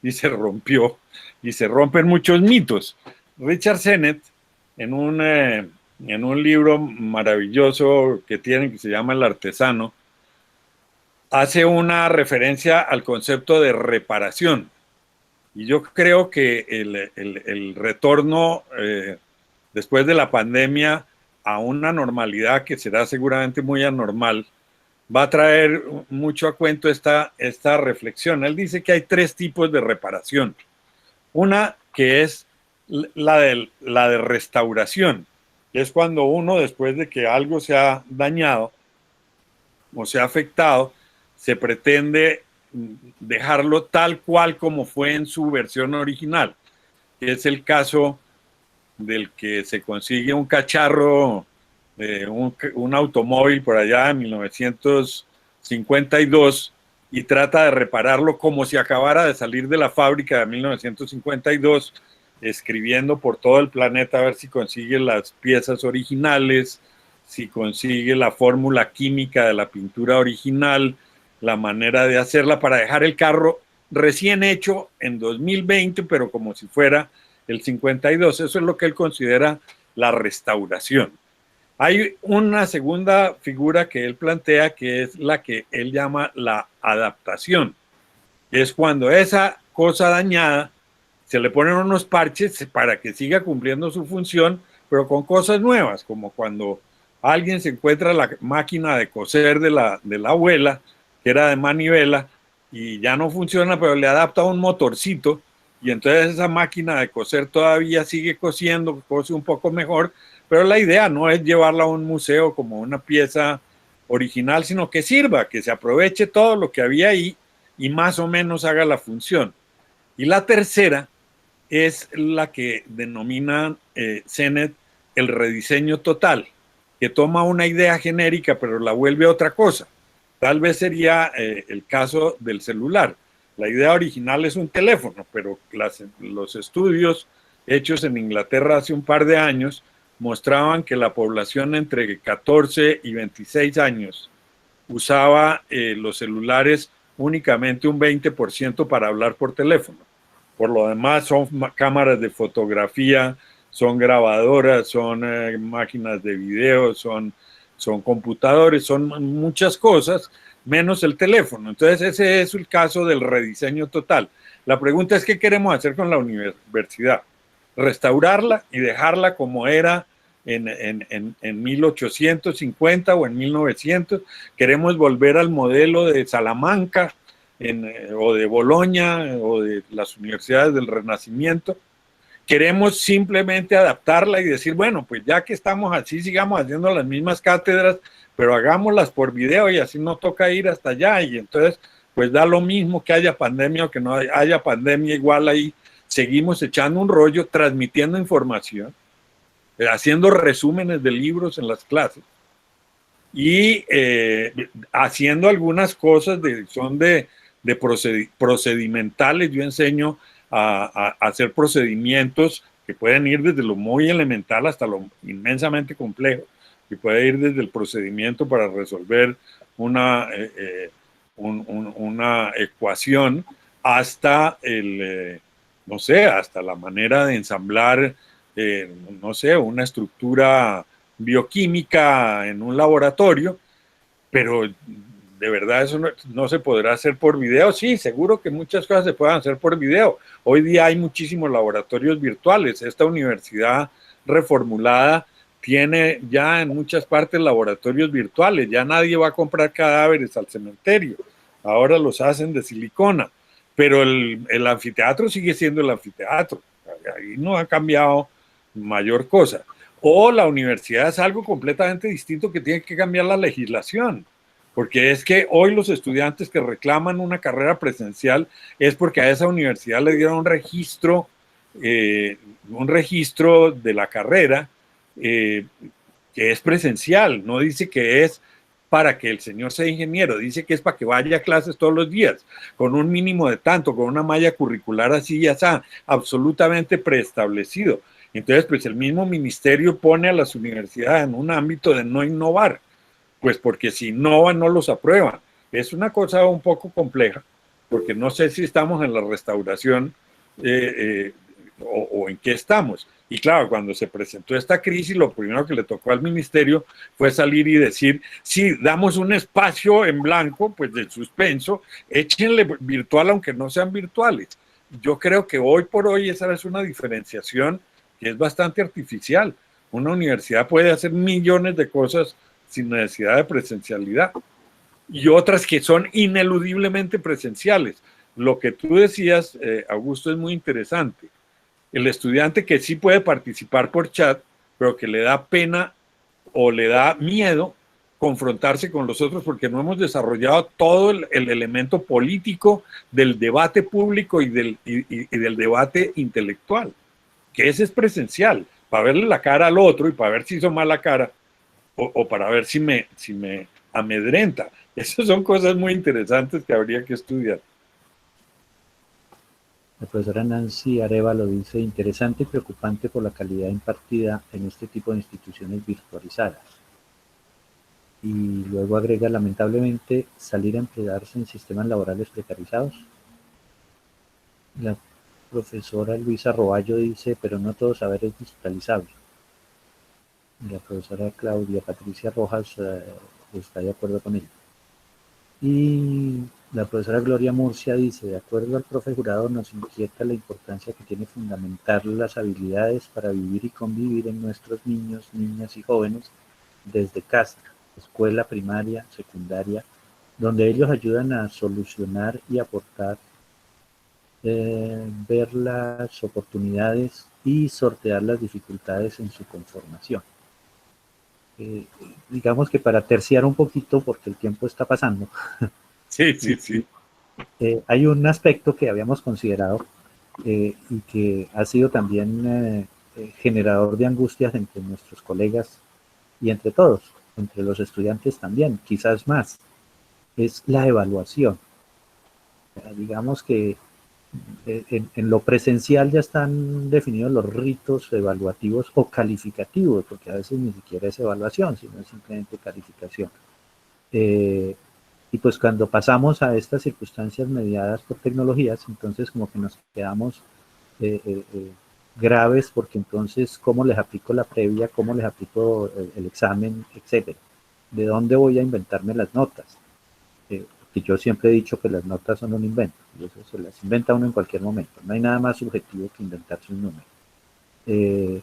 y se rompió, y se rompen muchos mitos. Richard Sennett, en un libro maravilloso que tiene, que se llama El Artesano, hace una referencia al concepto de reparación. Y yo creo que el retorno después de la pandemia a una normalidad que será seguramente muy anormal, va a traer mucho a cuento esta reflexión. Él dice que hay tres tipos de reparación. Una que es la de restauración, que es cuando uno, después de que algo se ha dañado o se ha afectado, se pretende dejarlo tal cual como fue en su versión original, que es el caso del que se consigue un cacharro, un automóvil por allá en 1952 y trata de repararlo como si acabara de salir de la fábrica de 1952, escribiendo por todo el planeta a ver si consigue las piezas originales, si consigue la fórmula química de la pintura original, la manera de hacerla para dejar el carro recién hecho en 2020, pero como si fuera el 52. Eso es lo que él considera la restauración. Hay una segunda figura que él plantea, que es la que él llama la adaptación. Es cuando esa cosa dañada se le ponen unos parches para que siga cumpliendo su función, pero con cosas nuevas, como cuando alguien se encuentra la máquina de coser de la abuela, que era de manivela, y ya no funciona, pero le adapta un motorcito, y entonces esa máquina de coser todavía sigue cosiendo, cose un poco mejor, pero la idea no es llevarla a un museo como una pieza original, sino que sirva, que se aproveche todo lo que había ahí y más o menos haga la función. Y la tercera es la que denomina Sennett el rediseño total, que toma una idea genérica pero la vuelve otra cosa. Tal vez sería el caso del celular. La idea original es un teléfono, pero los estudios hechos en Inglaterra hace un par de años mostraban que la población entre 14 y 26 años usaba los celulares únicamente un 20% para hablar por teléfono. Por lo demás son cámaras de fotografía, son grabadoras, son máquinas de video, son computadores, son muchas cosas, menos el teléfono. Entonces ese es el caso del rediseño total. La pregunta es, ¿qué queremos hacer con la universidad? ¿Restaurarla y dejarla como era en 1850 o en 1900? ¿Queremos volver al modelo de Salamanca o de Bolonia o de las universidades del Renacimiento? ¿Queremos simplemente adaptarla y decir, bueno, pues ya que estamos así, sigamos haciendo las mismas cátedras, pero hagámoslas por video y así no toca ir hasta allá? Y entonces, pues da lo mismo que haya pandemia o que no haya pandemia, igual ahí seguimos echando un rollo, transmitiendo información, haciendo resúmenes de libros en las clases y haciendo algunas cosas son de procedimentales. Yo enseño a hacer procedimientos que pueden ir desde lo muy elemental hasta lo inmensamente complejo, que puede ir desde el procedimiento para resolver una ecuación hasta no sé, hasta la manera de ensamblar, no sé, una estructura bioquímica en un laboratorio, pero de verdad eso no se podrá hacer por video. Sí, seguro que muchas cosas se pueden hacer por video. Hoy día hay muchísimos laboratorios virtuales. Esta universidad reformulada tiene ya en muchas partes laboratorios virtuales. Ya nadie va a comprar cadáveres al cementerio. Ahora los hacen de silicona. Pero el anfiteatro sigue siendo el anfiteatro. Ahí no ha cambiado mayor cosa. O la universidad es algo completamente distinto que tiene que cambiar la legislación. Porque es que hoy los estudiantes que reclaman una carrera presencial es porque a esa universidad le dieron un registro de la carrera que es presencial. No dice que es para que el señor sea ingeniero, dice que es para que vaya a clases todos los días, con un mínimo de tanto, con una malla curricular así ya está, absolutamente preestablecido. Entonces, pues el mismo ministerio pone a las universidades en un ámbito de no innovar. Pues porque si innovan no los aprueban. Es una cosa un poco compleja, porque no sé si estamos en la restauración o en qué estamos. Y claro, cuando se presentó esta crisis, lo primero que le tocó al ministerio fue salir y decir, sí, damos un espacio en blanco, pues del suspenso, échenle virtual aunque no sean virtuales. Yo creo que hoy por hoy esa es una diferenciación que es bastante artificial. Una universidad puede hacer millones de cosas sin necesidad de presencialidad, y otras que son ineludiblemente presenciales. Lo que tú decías, Augusto, es muy interesante. El estudiante que sí puede participar por chat, pero que le da pena o le da miedo confrontarse con los otros porque no hemos desarrollado todo el elemento político del debate público y del debate intelectual, que ese es presencial, para verle la cara al otro y para ver si hizo mala cara, o para ver si me amedrenta. Esas son cosas muy interesantes que habría que estudiar. La profesora Nancy Arevalo dice, interesante y preocupante por la calidad impartida en este tipo de instituciones virtualizadas. Y luego agrega, lamentablemente, salir a emplearse en sistemas laborales precarizados. La profesora Luisa Roballo dice, pero no todo saber es digitalizable. La profesora Claudia Patricia Rojas está de acuerdo con ella. Y la profesora Gloria Murcia dice, de acuerdo al profe Jurado, nos inquieta la importancia que tiene fundamentar las habilidades para vivir y convivir en nuestros niños, niñas y jóvenes desde casa, escuela primaria, secundaria, donde ellos ayudan a solucionar y aportar, ver las oportunidades y sortear las dificultades en su conformación. Digamos que para terciar un poquito, porque el tiempo está pasando. Sí, sí, sí. Hay un aspecto que habíamos considerado y que ha sido también generador de angustias entre nuestros colegas y entre todos, entre los estudiantes también, quizás más, es la evaluación. Digamos que en lo presencial ya están definidos los ritos evaluativos o calificativos, porque a veces ni siquiera es evaluación, sino es simplemente calificación. Y pues cuando pasamos a estas circunstancias mediadas por tecnologías, entonces como que nos quedamos graves, porque entonces cómo les aplico la previa, cómo les aplico el examen, etcétera. ¿De dónde voy a inventarme las notas? Que yo siempre he dicho que las notas son un invento, y eso se las inventa uno en cualquier momento, no hay nada más subjetivo que inventarse un número.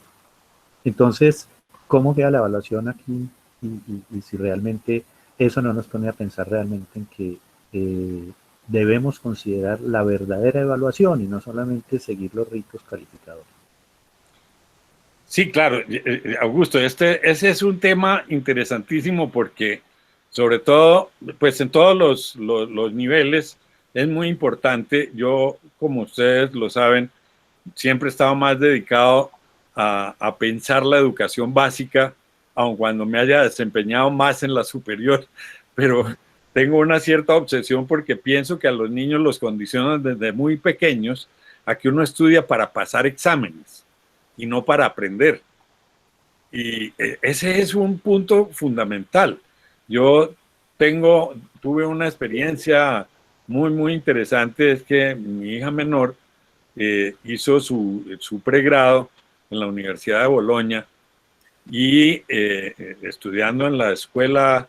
Entonces, ¿cómo queda la evaluación aquí? Y si realmente eso no nos pone a pensar realmente en que debemos considerar la verdadera evaluación y no solamente seguir los ritos calificadores. Sí, claro, Augusto, ese es un tema interesantísimo porque sobre todo, pues en todos los niveles es muy importante. Yo, como ustedes lo saben, siempre he estado más dedicado a pensar la educación básica, aun cuando me haya desempeñado más en la superior, pero tengo una cierta obsesión porque pienso que a los niños los condicionan desde muy pequeños a que uno estudia para pasar exámenes y no para aprender. Y ese es un punto fundamental. Yo tuve una experiencia muy, muy interesante, es que mi hija menor hizo su pregrado en la Universidad de Bolonia y estudiando en la escuela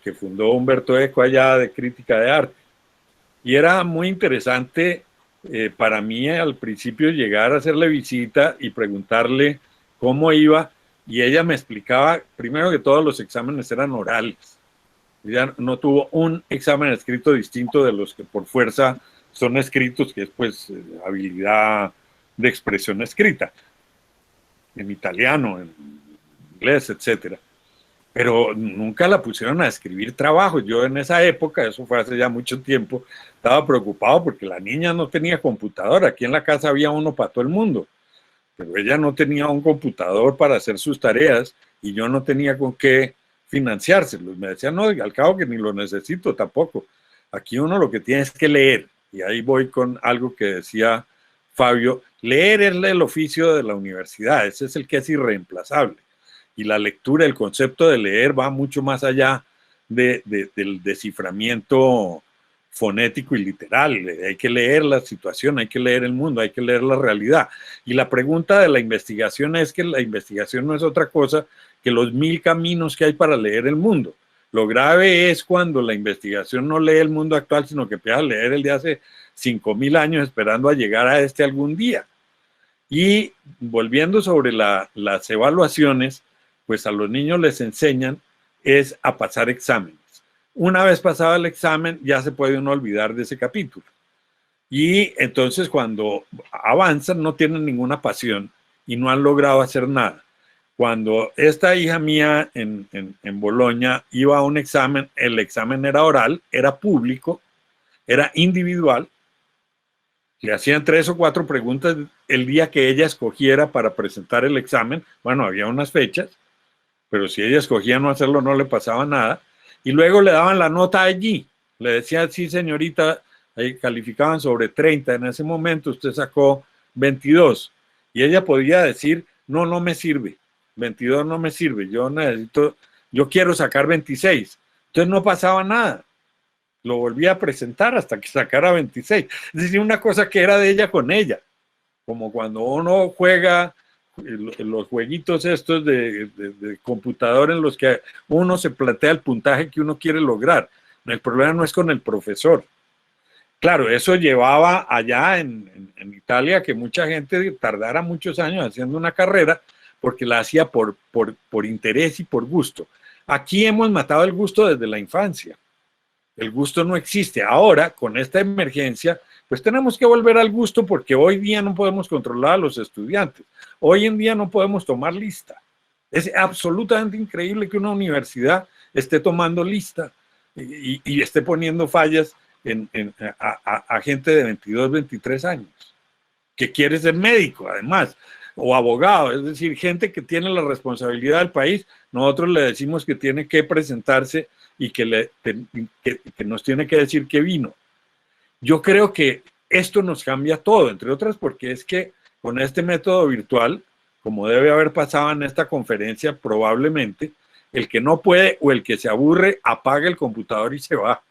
que fundó Humberto Eco allá de crítica de arte. Y era muy interesante para mí al principio llegar a hacerle visita y preguntarle cómo iba, y ella me explicaba, primero, que todos los exámenes eran orales. Ella no tuvo un examen escrito distinto de los que por fuerza son escritos, que es pues habilidad de expresión escrita, en italiano, en inglés, etcétera. Pero nunca la pusieron a escribir trabajos. Yo en esa época, eso fue hace ya mucho tiempo, estaba preocupado porque la niña no tenía computador. Aquí en la casa había uno para todo el mundo, pero ella no tenía un computador para hacer sus tareas y yo no tenía con qué financiárselos. Me decían, no, al cabo que ni lo necesito tampoco. Aquí uno lo que tiene es que leer. Y ahí voy con algo que decía Fabio, leer es el oficio de la universidad, ese es el que es irreemplazable. Y la lectura, el concepto de leer va mucho más allá del desciframiento fonético y literal. Hay que leer la situación, hay que leer el mundo, hay que leer la realidad. Y la pregunta de la investigación es que la investigación no es otra cosa que los 1000 caminos que hay para leer el mundo. Lo grave es cuando la investigación no lee el mundo actual, sino que empieza a leer el de hace 5000 años esperando a llegar a este algún día. Y volviendo sobre las evaluaciones, pues a los niños les enseñan es a pasar exámenes. Una vez pasado el examen, ya se puede uno olvidar de ese capítulo. Y entonces cuando avanzan no tienen ninguna pasión y no han logrado hacer nada. Cuando esta hija mía en Bolonia iba a un examen, el examen era oral, era público, era individual. Le hacían 3 o 4 preguntas el día que ella escogiera para presentar el examen. Bueno, había unas fechas, pero si ella escogía no hacerlo no le pasaba nada. Y luego le daban la nota allí. Le decían, sí señorita, ahí calificaban sobre 30. En ese momento usted sacó 22. Y ella podía decir, no, no me sirve. 22 no me sirve. Yo quiero sacar 26. Entonces no pasaba nada. Lo volvía a presentar hasta que sacara 26. Es decir, una cosa que era de ella con ella. Como cuando uno juega los jueguitos estos de computador en los que uno se plantea el puntaje que uno quiere lograr. El problema no es con el profesor. Claro, eso llevaba allá en Italia que mucha gente tardara muchos años haciendo una carrera porque la hacía por interés y por gusto. Aquí hemos matado el gusto desde la infancia. El gusto no existe. Ahora, con esta emergencia, pues tenemos que volver al gusto porque hoy día no podemos controlar a los estudiantes. Hoy en día no podemos tomar lista. Es absolutamente increíble que una universidad esté tomando lista y esté poniendo fallas a gente de 22, 23 años, que quiere ser médico, además, o abogado, es decir, gente que tiene la responsabilidad del país. Nosotros le decimos que tiene que presentarse y que nos tiene que decir que vino. Yo creo que esto nos cambia todo, entre otras porque es que con este método virtual, como debe haber pasado en esta conferencia probablemente, el que no puede o el que se aburre apaga el computador y se va.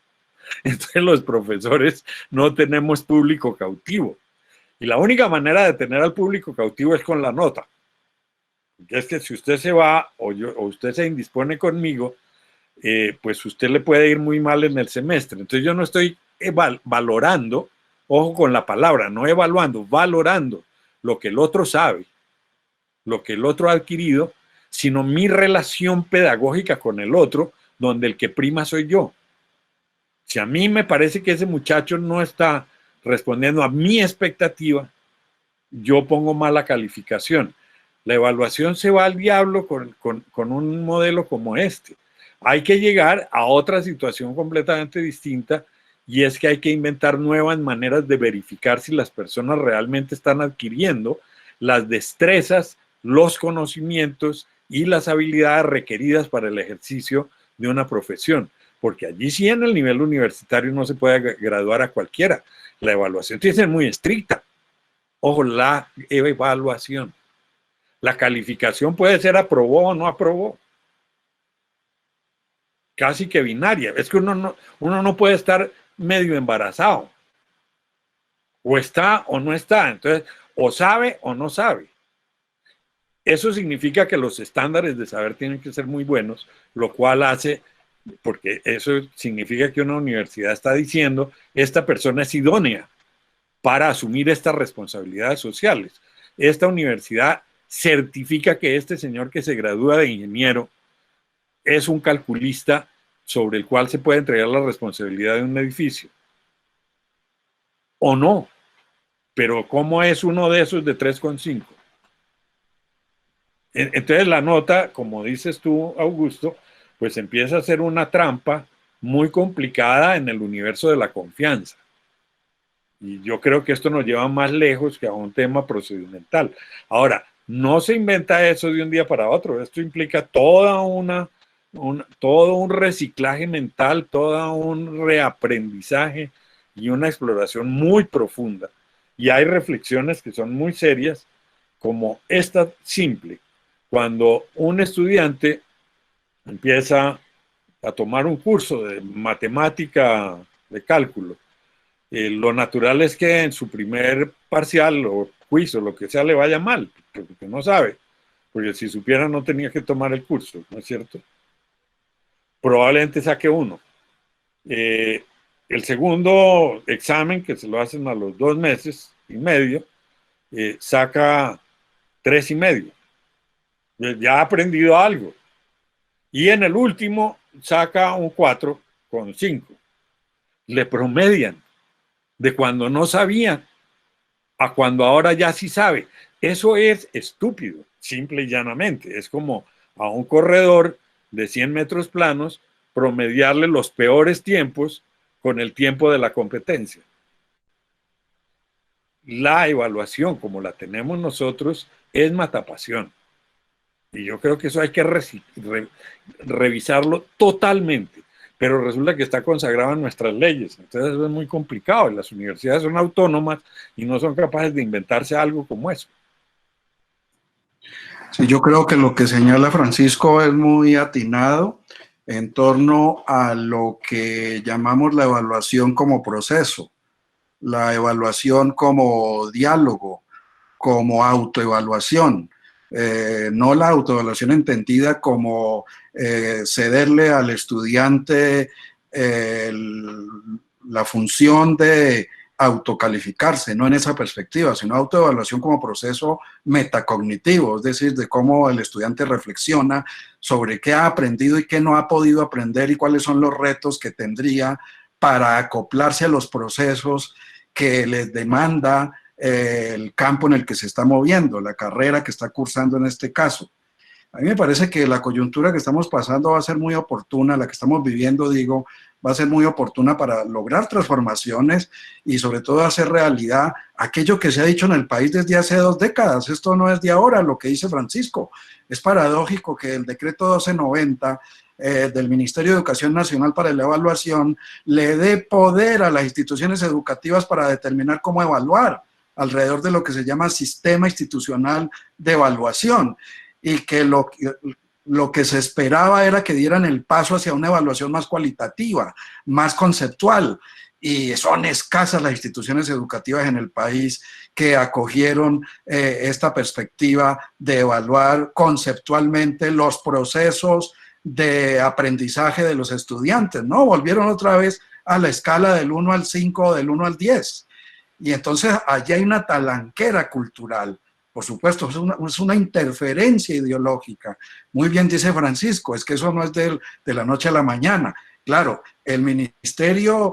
Entonces los profesores no tenemos público cautivo. Y la única manera de tener al público cautivo es con la nota. Porque es que si usted se va o usted se indispone conmigo, pues usted le puede ir muy mal en el semestre. Entonces yo no estoy valorando, ojo con la palabra, no evaluando, valorando lo que el otro sabe, lo que el otro ha adquirido, sino mi relación pedagógica con el otro, donde el que prima soy yo. Si a mí me parece que ese muchacho no está respondiendo a mi expectativa, yo pongo mala calificación. La evaluación se va al diablo con un modelo como este. Hay que llegar a otra situación completamente distinta, y es que hay que inventar nuevas maneras de verificar si las personas realmente están adquiriendo las destrezas, los conocimientos y las habilidades requeridas para el ejercicio de una profesión. Porque allí sí en el nivel universitario no se puede graduar a cualquiera. La evaluación tiene que ser muy estricta. Ojo, la evaluación. La calificación puede ser aprobó o no aprobó. Casi que binaria. Es que uno no puede estar medio embarazado. O está o no está. Entonces, o sabe o no sabe. Eso significa que los estándares de saber tienen que ser muy buenos, lo cual hace porque eso significa que una universidad está diciendo, esta persona es idónea para asumir estas responsabilidades sociales. Esta universidad certifica que este señor que se gradúa de ingeniero es un calculista sobre el cual se puede entregar la responsabilidad de un edificio. O no, pero ¿cómo es uno de esos de 3,5? Entonces la nota, como dices tú, Augusto, pues empieza a ser una trampa muy complicada en el universo de la confianza. Y yo creo que esto nos lleva más lejos que a un tema procedimental. Ahora, no se inventa eso de un día para otro. Esto implica todo un reciclaje mental, todo un reaprendizaje y una exploración muy profunda. Y hay reflexiones que son muy serias, como esta simple. Cuando un estudiante empieza a tomar un curso de matemática, de cálculo, lo natural es que en su primer parcial o quiz o lo que sea le vaya mal, porque no sabe, porque si supiera no tenía que tomar el curso, ¿no es cierto? Probablemente saque 1. El segundo examen, que se lo hacen a los 2 meses y medio, saca 3,5. Ya ha aprendido algo. Y en el último saca un 4,5. Le promedian de cuando no sabía a cuando ahora ya sí sabe. Eso es estúpido, simple y llanamente. Es como a un corredor de 100 metros planos promediarle los peores tiempos con el tiempo de la competencia. La evaluación, como la tenemos nosotros, es matapasión. Y yo creo que eso hay que revisarlo totalmente. Pero resulta que está consagrado en nuestras leyes. Entonces eso es muy complicado. Las universidades son autónomas y no son capaces de inventarse algo como eso. Sí, yo creo que lo que señala Francisco es muy atinado en torno a lo que llamamos la evaluación como proceso, la evaluación como diálogo, como autoevaluación. No la autoevaluación entendida como cederle al estudiante la función de autocalificarse, no en esa perspectiva, sino autoevaluación como proceso metacognitivo, es decir, de cómo el estudiante reflexiona sobre qué ha aprendido y qué no ha podido aprender y cuáles son los retos que tendría para acoplarse a los procesos que les demanda el campo en el que se está moviendo, la carrera que está cursando en este caso. A mí me parece que la coyuntura que estamos pasando va a ser muy oportuna, la que estamos viviendo, digo, va a ser muy oportuna para lograr transformaciones y sobre todo hacer realidad aquello que se ha dicho en el país desde hace 2 décadas. Esto no es de ahora, lo que dice Francisco. Es paradójico que el decreto 1290 del Ministerio de Educación Nacional para la Evaluación le dé poder a las instituciones educativas para determinar cómo evaluar alrededor de lo que se llama sistema institucional de evaluación, y que lo que se esperaba era que dieran el paso hacia una evaluación más cualitativa, más conceptual, y son escasas las instituciones educativas en el país que acogieron esta perspectiva de evaluar conceptualmente los procesos de aprendizaje de los estudiantes, ¿no? Volvieron otra vez a la escala del 1 al 5 o del 1 al 10. Y entonces allí hay una talanquera cultural. Por supuesto, es una interferencia ideológica. Muy bien dice Francisco, es que eso no es de la noche a la mañana. Claro, el ministerio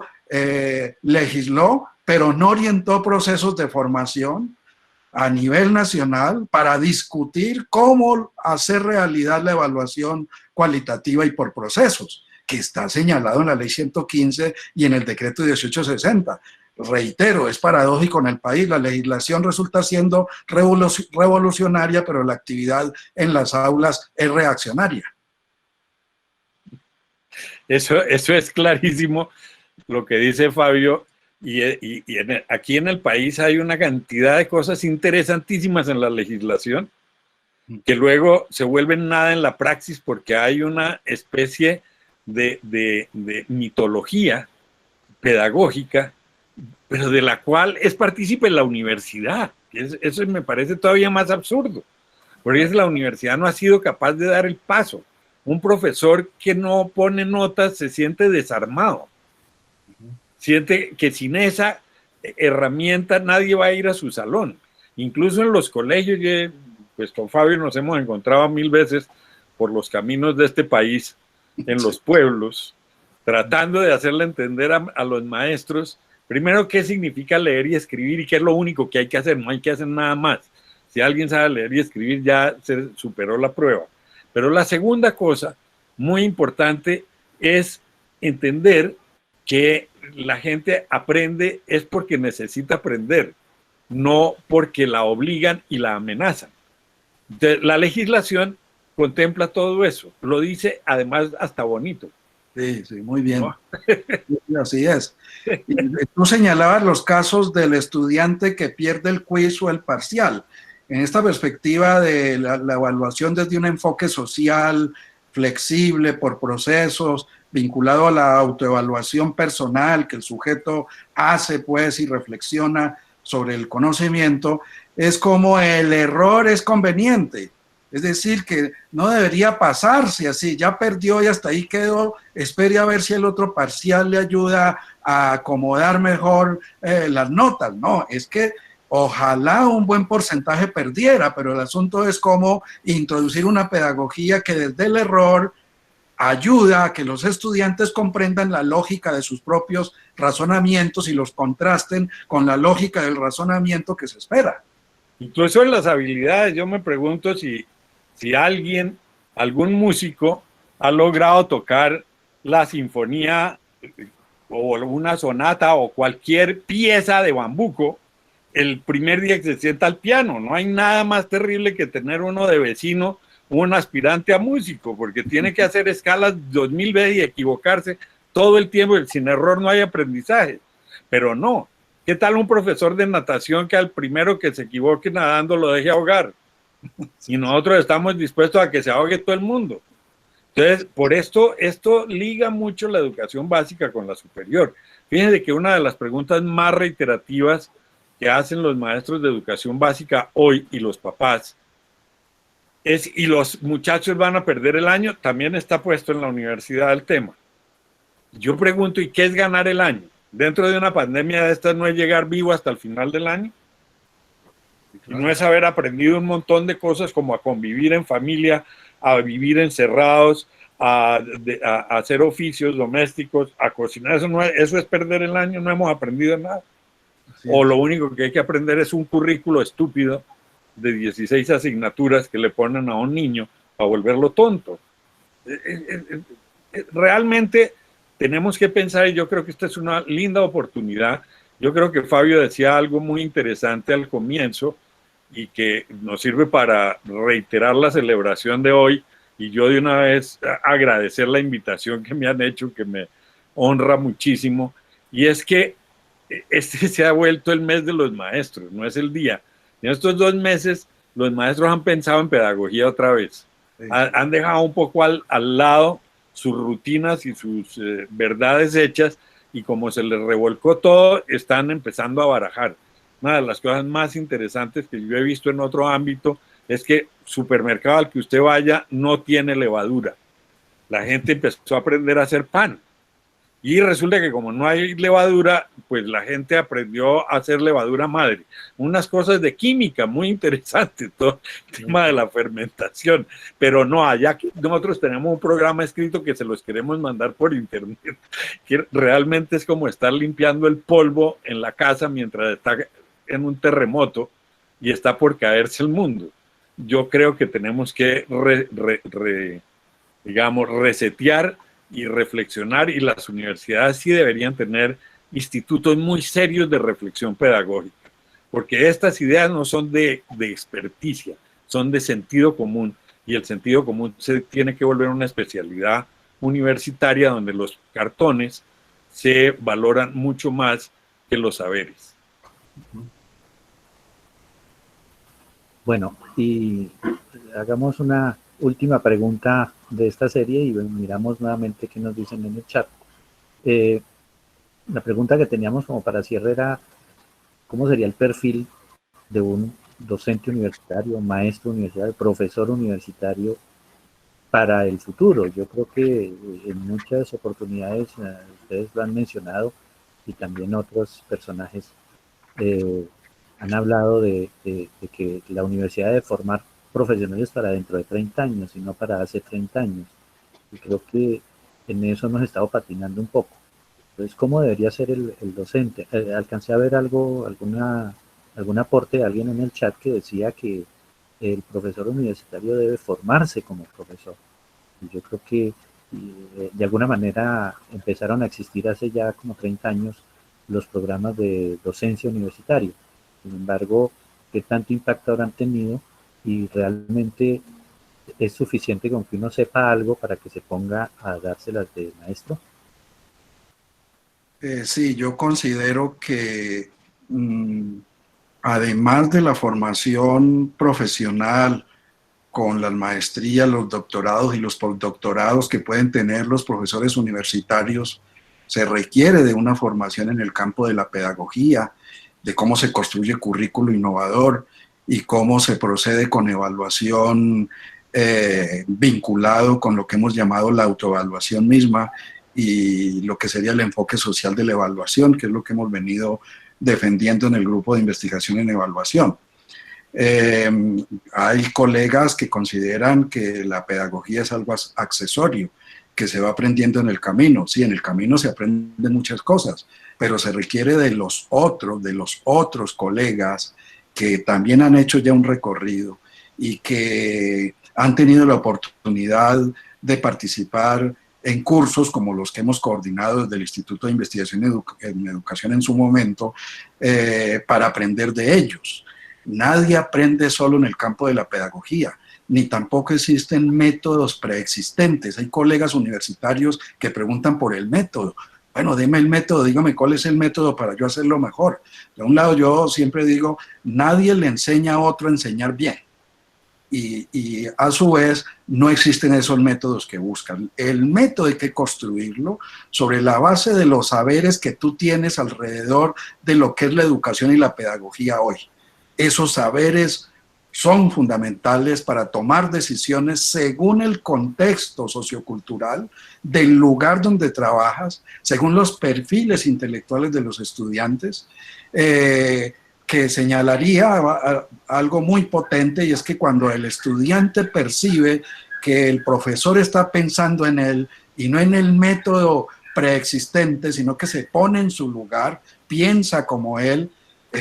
legisló, pero no orientó procesos de formación a nivel nacional para discutir cómo hacer realidad la evaluación cualitativa y por procesos, que está señalado en la ley 115 y en el decreto 1860. Reitero, es paradójico en el país, la legislación resulta siendo revolucionaria, pero la actividad en las aulas es reaccionaria. Eso es clarísimo lo que dice Fabio, y aquí en el país hay una cantidad de cosas interesantísimas en la legislación que luego se vuelven nada en la praxis porque hay una especie de mitología pedagógica, pero de la cual es partícipe la universidad. Eso me parece todavía más absurdo, porque la universidad no ha sido capaz de dar el paso Un profesor que no pone notas se siente desarmado, siente que sin esa herramienta nadie va a ir a su salón. Incluso en los colegios, pues con Fabio nos hemos encontrado 1000 veces por los caminos de este país, en los pueblos, tratando de hacerle entender a los maestros, primero, qué significa leer y escribir y qué es lo único que hay que hacer, no hay que hacer nada más. Si alguien sabe leer y escribir, ya se superó la prueba. Pero la segunda cosa, muy importante, es entender que la gente aprende es porque necesita aprender, no porque la obligan y la amenazan. Entonces, la legislación contempla todo eso, lo dice además hasta bonito. Sí, sí, muy bien. ¿No? Así es. Y tú señalabas los casos del estudiante que pierde el quiz o el parcial. En esta perspectiva de la evaluación desde un enfoque social, flexible, por procesos, vinculado a la autoevaluación personal que el sujeto hace, pues, y reflexiona sobre el conocimiento, es como el error es conveniente. Es decir, que no debería pasarse así, ya perdió y hasta ahí quedó, espere a ver si el otro parcial le ayuda a acomodar mejor las notas. No, es que ojalá un buen porcentaje perdiera, pero el asunto es cómo introducir una pedagogía que desde el error ayuda a que los estudiantes comprendan la lógica de sus propios razonamientos y los contrasten con la lógica del razonamiento que se espera. Incluso en las habilidades, yo me pregunto si algún músico ha logrado tocar la sinfonía o una sonata o cualquier pieza de bambuco el primer día que se sienta al piano. No hay nada más terrible que tener uno de vecino, un aspirante a músico, porque tiene que hacer escalas 2000 veces y equivocarse todo el tiempo. Sin error no hay aprendizaje. Pero no. ¿Qué tal un profesor de natación que al primero que se equivoque nadando lo deje ahogar? Y nosotros estamos dispuestos a que se ahogue todo el mundo. Entonces, por esto liga mucho la educación básica con la superior. Fíjense que una de las preguntas más reiterativas que hacen los maestros de educación básica hoy y los papás es, ¿y los muchachos van a perder el año? También está puesto en la universidad el tema. Yo pregunto, ¿y qué es ganar el año? Dentro de una pandemia de estas no es llegar vivo hasta el final del año. Y no es haber aprendido un montón de cosas como a convivir en familia, a vivir encerrados, a hacer oficios domésticos, a cocinar. Eso es perder el año, no hemos aprendido nada. O lo único que hay que aprender es un currículo estúpido de 16 asignaturas que le ponen a un niño para volverlo tonto. Realmente tenemos que pensar, y yo creo que esta es una linda oportunidad. Yo creo que Fabio decía algo muy interesante al comienzo y que nos sirve para reiterar la celebración de hoy, y yo de una vez agradecer la invitación que me han hecho, que me honra muchísimo, y es que este se ha vuelto el mes de los maestros, no es el día. En estos 2 meses los maestros han pensado en pedagogía otra vez. Sí. Han dejado un poco al lado sus rutinas y sus verdades hechas, y como se les revolcó todo, están empezando a barajar. Una de las cosas más interesantes que yo he visto en otro ámbito es que supermercado al que usted vaya no tiene levadura. La gente empezó a aprender a hacer pan. Y resulta que como no hay levadura, pues la gente aprendió a hacer levadura madre. Unas cosas de química muy interesantes, todo el tema de la fermentación. Pero no, allá nosotros tenemos un programa escrito que se los queremos mandar por internet, que realmente es como estar limpiando el polvo en la casa mientras está en un terremoto y está por caerse el mundo. Yo creo que tenemos que resetear y reflexionar, y las universidades sí deberían tener institutos muy serios de reflexión pedagógica, porque estas ideas no son de experticia, son de sentido común, y el sentido común se tiene que volver una especialidad universitaria donde los cartones se valoran mucho más que los saberes. Bueno, y hagamos una última pregunta de esta serie y miramos nuevamente qué nos dicen en el chat. La pregunta que teníamos como para cierre era ¿cómo sería el perfil de un docente universitario, maestro universitario, profesor universitario para el futuro. Yo creo que en muchas oportunidades, ustedes lo han mencionado, y también otros personajes han hablado de que la universidad debe formar profesionales para dentro de 30 años y no para hace 30 años. Y creo que en eso hemos estado patinando un poco. Entonces, ¿cómo debería ser el docente? Alcancé a ver algún aporte de alguien en el chat que decía que el profesor universitario debe formarse como profesor. Y yo creo que de alguna manera empezaron a existir hace ya como 30 años los programas de docencia universitaria. Sin embargo, ¿qué tanto impacto habrán tenido? Y realmente es suficiente con que uno sepa algo para que se ponga a dárselas de maestro. Sí, yo considero que además de la formación profesional con las maestrías, los doctorados y los postdoctorados que pueden tener los profesores universitarios, se requiere de una formación en el campo de la pedagogía, de cómo se construye currículo innovador y cómo se procede con evaluación vinculado con lo que hemos llamado la autoevaluación misma y lo que sería el enfoque social de la evaluación, que es lo que hemos venido defendiendo en el grupo de investigación en evaluación. Hay colegas que consideran que la pedagogía es algo accesorio, que se va aprendiendo en el camino. Sí, en el camino se aprenden muchas cosas, pero se requiere de los otros colegas que también han hecho ya un recorrido y que han tenido la oportunidad de participar en cursos como los que hemos coordinado desde el Instituto de Investigación en Educación en su momento, para aprender de ellos. Nadie aprende solo en el campo de la pedagogía, ni tampoco existen métodos preexistentes. Hay colegas universitarios que preguntan por el método. Bueno, deme el método, dígame cuál es el método para yo hacerlo mejor. De un lado, yo siempre digo, nadie le enseña a otro a enseñar bien. Y a su vez no existen esos métodos que buscan. El método hay que construirlo sobre la base de los saberes que tú tienes alrededor de lo que es la educación y la pedagogía hoy. Esos saberes son fundamentales para tomar decisiones según el contexto sociocultural del lugar donde trabajas, según los perfiles intelectuales de los estudiantes, que señalaría algo muy potente, y es que cuando el estudiante percibe que el profesor está pensando en él y no en el método preexistente, sino que se pone en su lugar, piensa como él,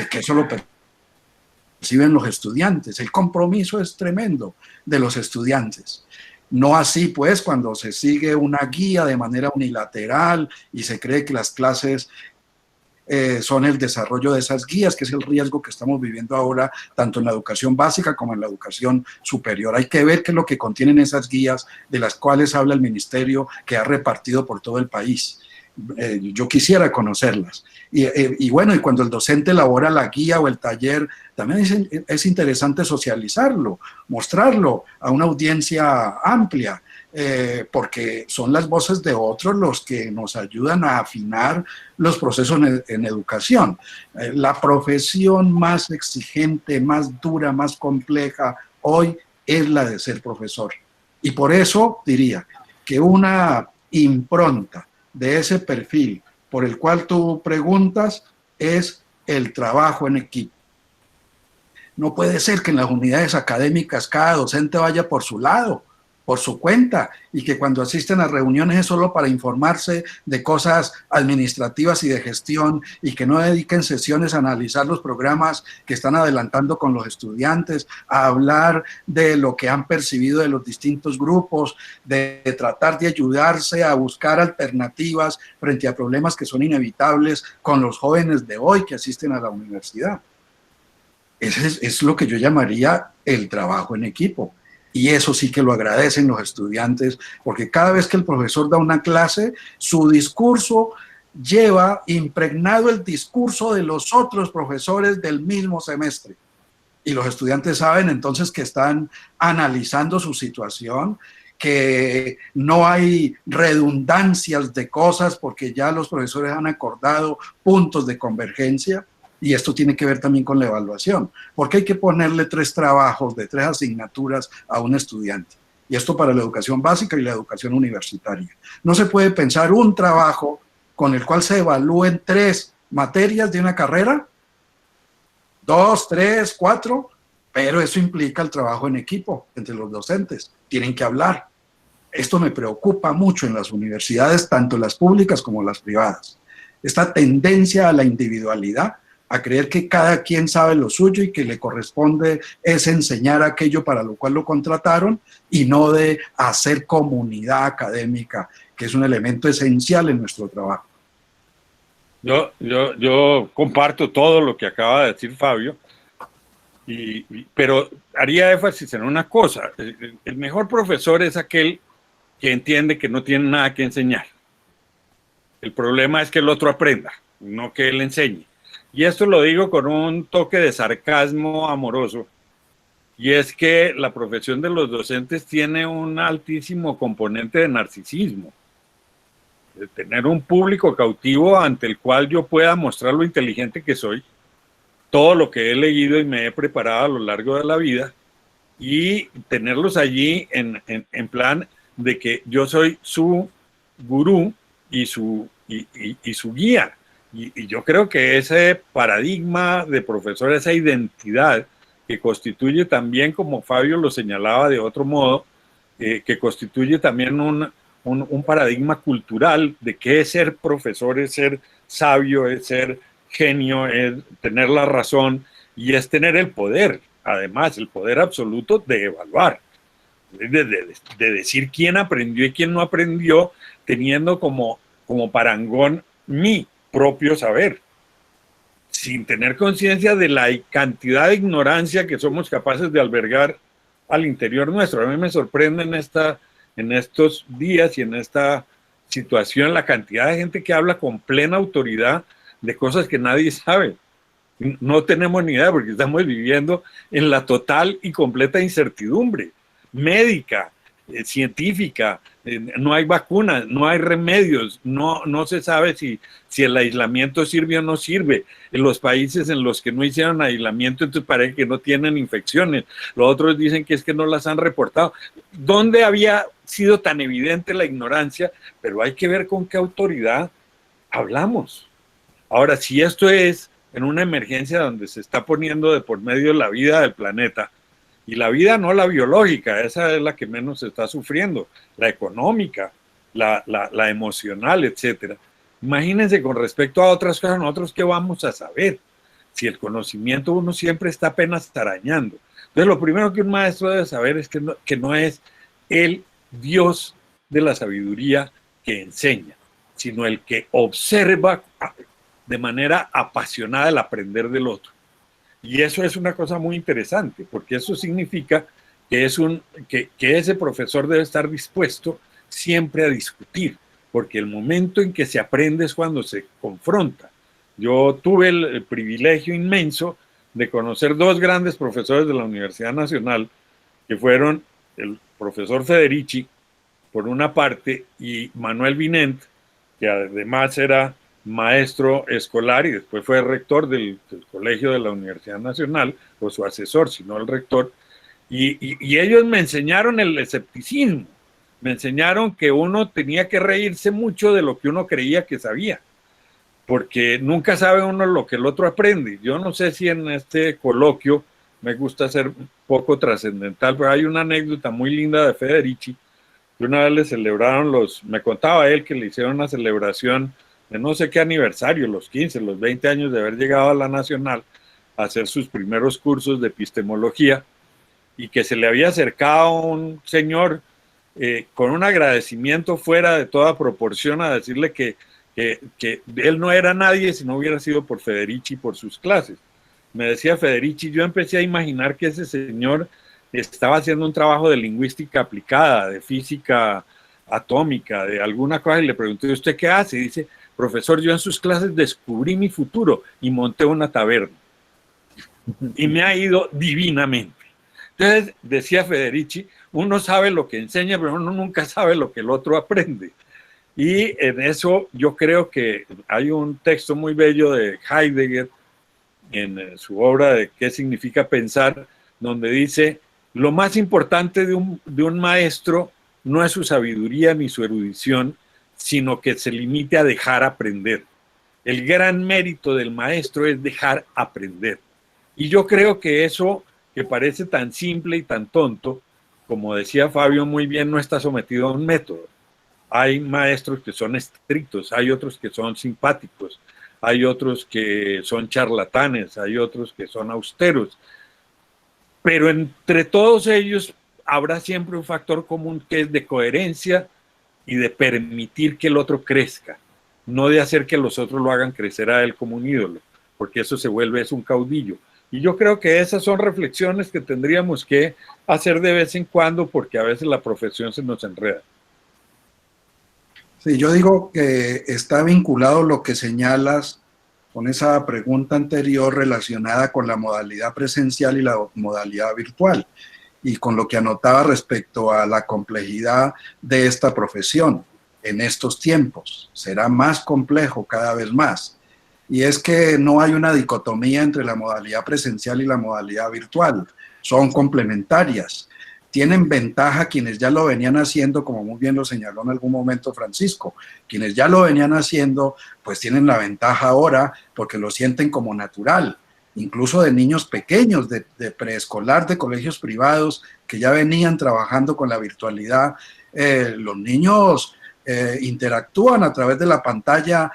que eso lo perciben los estudiantes. El compromiso es tremendo de los estudiantes. No así, pues, cuando se sigue una guía de manera unilateral y se cree que las clases son el desarrollo de esas guías, que es el riesgo que estamos viviendo ahora, tanto en la educación básica como en la educación superior. Hay que ver qué es lo que contienen esas guías de las cuales habla el ministerio, que ha repartido por todo el país. Yo quisiera conocerlas. Y bueno, y cuando el docente elabora la guía o el taller, también es interesante socializarlo, mostrarlo a una audiencia amplia, porque son las voces de otros los que nos ayudan a afinar los procesos en educación. La profesión más exigente, más dura, más compleja hoy es la de ser profesor. Y por eso diría que una impronta de ese perfil por el cual tú preguntas es el trabajo en equipo. No puede ser que en las unidades académicas cada docente vaya por su lado, por su cuenta, y que cuando asisten a reuniones es solo para informarse de cosas administrativas y de gestión, y que no dediquen sesiones a analizar los programas que están adelantando con los estudiantes, a hablar de lo que han percibido de los distintos grupos, de tratar de ayudarse a buscar alternativas frente a problemas que son inevitables con los jóvenes de hoy que asisten a la universidad. Ese es lo que yo llamaría el trabajo en equipo. Y eso sí que lo agradecen los estudiantes, porque cada vez que el profesor da una clase, su discurso lleva impregnado el discurso de los otros profesores del mismo semestre. Y los estudiantes saben entonces que están analizando su situación, que no hay redundancias de cosas porque ya los profesores han acordado puntos de convergencia. Y esto tiene que ver también con la evaluación, porque hay que ponerle 3 trabajos de 3 asignaturas a un estudiante. Y esto para la educación básica y la educación universitaria. No se puede pensar un trabajo con el cual se evalúen 3 materias de una carrera, 2, 3, 4, pero eso implica el trabajo en equipo entre los docentes. Tienen que hablar. Esto me preocupa mucho en las universidades, tanto las públicas como las privadas. Esta tendencia a la individualidad, a creer que cada quien sabe lo suyo y que le corresponde es enseñar aquello para lo cual lo contrataron y no de hacer comunidad académica, que es un elemento esencial en nuestro trabajo. Yo comparto todo lo que acaba de decir Fabio, pero haría énfasis en una cosa. El mejor profesor es aquel que entiende que no tiene nada que enseñar. El problema es que el otro aprenda, no que él enseñe. Y esto lo digo con un toque de sarcasmo amoroso, y es que la profesión de los docentes tiene un altísimo componente de narcisismo. De tener un público cautivo ante el cual yo pueda mostrar lo inteligente que soy, todo lo que he leído y me he preparado a lo largo de la vida, y tenerlos allí en plan de que yo soy su gurú y su guía. Y yo creo que ese paradigma de profesor, esa identidad que constituye también, como Fabio lo señalaba de otro modo, que constituye también un paradigma cultural de qué es ser profesor, es ser sabio, es ser genio, es tener la razón y es tener el poder, además el poder absoluto de evaluar, de decir quién aprendió y quién no aprendió, teniendo como parangón mi propio saber, sin tener conciencia de la cantidad de ignorancia que somos capaces de albergar al interior nuestro. A mí me sorprende en estos días y en esta situación la cantidad de gente que habla con plena autoridad de cosas que nadie sabe. No tenemos ni idea porque estamos viviendo en la total y completa incertidumbre médica, científica. No hay vacunas, no hay remedios, no se sabe si el aislamiento sirve o no sirve. En los países en los que no hicieron aislamiento, entonces parece que no tienen infecciones. Los otros dicen que es que no las han reportado. ¿Dónde había sido tan evidente la ignorancia? Pero hay que ver con qué autoridad hablamos. Ahora, si esto es en una emergencia donde se está poniendo de por medio la vida del planeta, y la vida no la biológica, esa es la que menos se está sufriendo, la económica, la emocional, etcétera. Imagínense con respecto a otras cosas, nosotros qué vamos a saber, si el conocimiento uno siempre está apenas arañando. Entonces lo primero que un maestro debe saber es que no es el Dios de la sabiduría que enseña, sino el que observa de manera apasionada el aprender del otro. Y eso es una cosa muy interesante, porque eso significa que ese profesor debe estar dispuesto siempre a discutir, porque el momento en que se aprende es cuando se confronta. Yo tuve el privilegio inmenso de conocer 2 grandes profesores de la Universidad Nacional, que fueron el profesor Federici, por una parte, y Manuel Vinent, que además era maestro escolar y después fue rector del colegio de la Universidad Nacional, o su asesor, si no el rector, y ellos me enseñaron el escepticismo, me enseñaron que uno tenía que reírse mucho de lo que uno creía que sabía, porque nunca sabe uno lo que el otro aprende. Yo no sé si en este coloquio, me gusta ser un poco trascendental, pero hay una anécdota muy linda de Federici, que una vez le celebraron me contaba él que le hicieron una celebración de no sé qué aniversario, los 15, los 20 años de haber llegado a la Nacional a hacer sus primeros cursos de epistemología, y que se le había acercado un señor con un agradecimiento fuera de toda proporción a decirle que él no era nadie si no hubiera sido por Federici y por sus clases. Me decía Federici, yo empecé a imaginar que ese señor estaba haciendo un trabajo de lingüística aplicada, de física atómica, de alguna cosa, y le pregunté, ¿usted qué hace? Y dice, profesor, yo en sus clases descubrí mi futuro y monté una taberna. Y me ha ido divinamente. Entonces, decía Federici, uno sabe lo que enseña, pero uno nunca sabe lo que el otro aprende. Y en eso yo creo que hay un texto muy bello de Heidegger en su obra de ¿Qué significa pensar?, donde dice Lo más importante de un maestro no es su sabiduría ni su erudición, sino que se limite a dejar aprender. El gran mérito del maestro es dejar aprender. Y yo creo que eso, que parece tan simple y tan tonto, como decía Fabio muy bien, no está sometido a un método. Hay maestros que son estrictos, hay otros que son simpáticos, hay otros que son charlatanes, hay otros que son austeros, pero entre todos ellos habrá siempre un factor común que es de coherencia y de permitir que el otro crezca, no de hacer que los otros lo hagan crecer a él como un ídolo, porque eso se vuelve es un caudillo. Y yo creo que esas son reflexiones que tendríamos que hacer de vez en cuando, porque a veces la profesión se nos enreda. Sí, yo digo que está vinculado lo que señalas con esa pregunta anterior relacionada con la modalidad presencial y la modalidad virtual, y con lo que anotaba respecto a la complejidad de esta profesión en estos tiempos. Será más complejo cada vez más. Y es que no hay una dicotomía entre la modalidad presencial y la modalidad virtual. Son complementarias. Tienen ventaja quienes ya lo venían haciendo, como muy bien lo señaló en algún momento Francisco. Quienes ya lo venían haciendo, pues tienen la ventaja ahora porque lo sienten como natural. Incluso de niños pequeños, de preescolar, de colegios privados, que ya venían trabajando con la virtualidad. Los niños interactúan a través de la pantalla,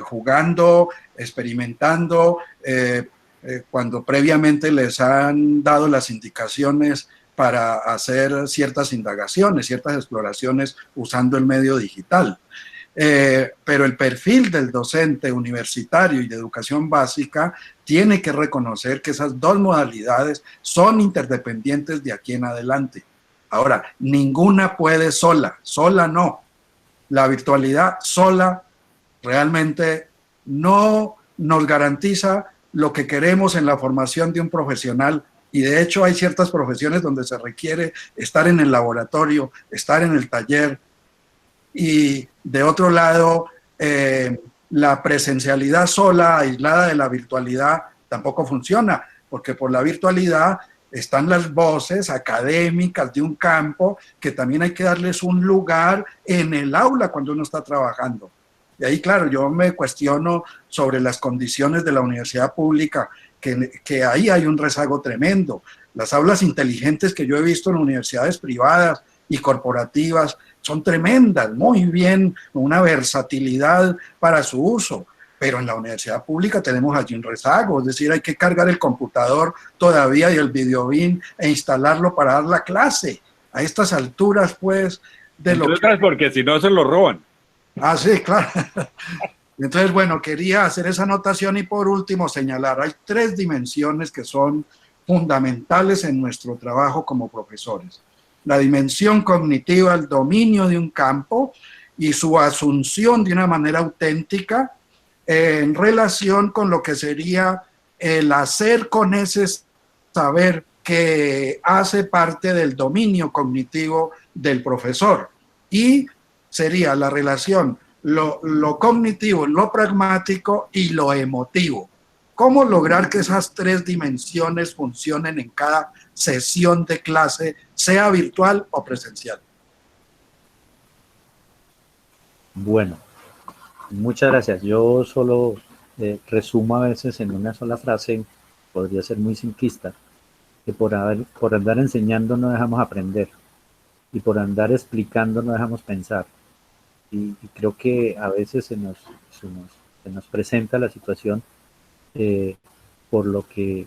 jugando, experimentando, cuando previamente les han dado las indicaciones para hacer ciertas indagaciones, ciertas exploraciones usando el medio digital. Pero el perfil del docente universitario y de educación básica tiene que reconocer que esas dos modalidades son interdependientes de aquí en adelante. Ahora, ninguna puede sola no. La virtualidad sola realmente no nos garantiza lo que queremos en la formación de un profesional. Y de hecho hay ciertas profesiones donde se requiere estar en el laboratorio, estar en el taller. Y de otro lado, la presencialidad sola, aislada de la virtualidad, tampoco funciona, porque por la virtualidad están las voces académicas de un campo que también hay que darles un lugar en el aula cuando uno está trabajando. Y ahí, claro, yo me cuestiono sobre las condiciones de la universidad pública, que ahí hay un rezago tremendo. Las aulas inteligentes que yo he visto en universidades privadas y corporativas son tremendas, muy bien, una versatilidad para su uso, pero en la universidad pública tenemos allí un rezago, es decir, hay que cargar el computador todavía y el videobeam e instalarlo para dar la clase. A estas alturas, pues, de lo que... Porque si no se lo roban. Ah, sí, claro. Entonces, bueno, quería hacer esa anotación y por último señalar, hay 3 dimensiones que son fundamentales en nuestro trabajo como profesores. La dimensión cognitiva, el dominio de un campo y su asunción de una manera auténtica en relación con lo que sería el hacer con ese saber que hace parte del dominio cognitivo del profesor. Y sería la relación lo cognitivo, lo pragmático y lo emotivo. ¿Cómo lograr que esas 3 dimensiones funcionen en cada sesión de clase, sea virtual o presencial? Bueno, muchas gracias. Yo solo resumo a veces en una sola frase, podría ser muy simplista, que por andar enseñando no dejamos aprender y por andar explicando no dejamos pensar. Y creo que a veces se nos presenta la situación, por lo que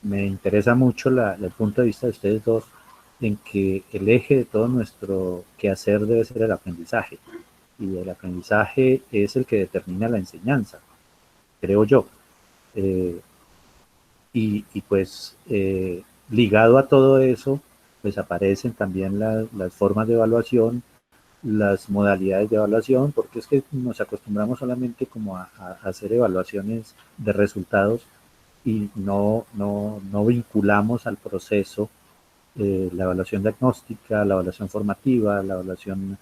me interesa mucho el punto de vista de ustedes dos, en que el eje de todo nuestro quehacer debe ser el aprendizaje. Y el aprendizaje es el que determina la enseñanza, creo yo. Y pues ligado a todo eso, pues aparecen también las formas de evaluación, las modalidades de evaluación, porque es que nos acostumbramos solamente como a hacer evaluaciones de resultados y no vinculamos al proceso la evaluación diagnóstica, la evaluación formativa, la evaluación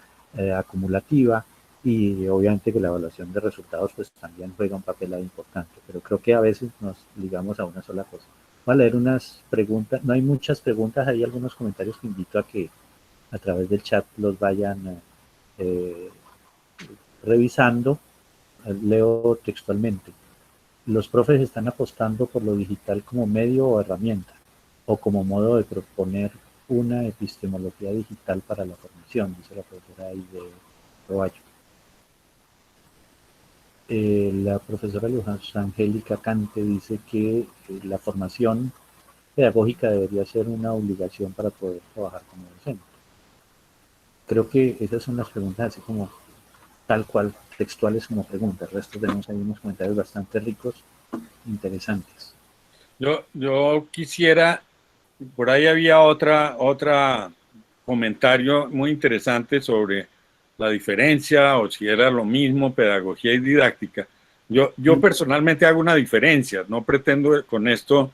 acumulativa y obviamente que la evaluación de resultados pues también juega un papel ahí importante, pero creo que a veces nos ligamos a una sola cosa. Voy a leer unas preguntas, no hay muchas preguntas, hay algunos comentarios que invito a que a través del chat los vayan eh, revisando. Leo textualmente. Los profes están apostando por lo digital como medio o herramienta, o como modo de proponer una epistemología digital para la formación, dice la profesora Aide Roballo. La profesora Luz Angélica Cante dice que la formación pedagógica debería ser una obligación para poder trabajar como docente. Creo que esas son las preguntas así como tal cual, textuales como preguntas. El resto tenemos ahí unos comentarios bastante ricos, interesantes. Yo quisiera, por ahí había otra comentario muy interesante sobre la diferencia o si era lo mismo pedagogía y didáctica. Yo personalmente hago una diferencia, no pretendo con esto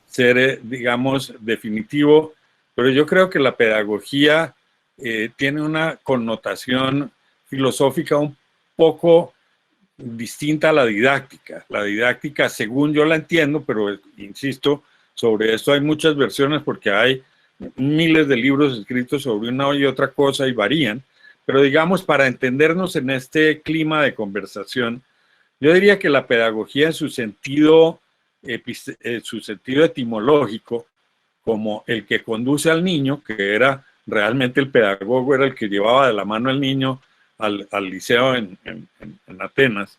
ser, digamos, definitivo, pero yo creo que la pedagogía tiene una connotación filosófica un poco distinta a la didáctica. La didáctica, según yo la entiendo, pero insisto, sobre esto hay muchas versiones porque hay miles de libros escritos sobre una y otra cosa y varían, pero digamos, para entendernos en este clima de conversación, yo diría que la pedagogía en su sentido etimológico, como el que conduce al niño, que era realmente el pedagogo, era el que llevaba de la mano al niño al liceo en Atenas,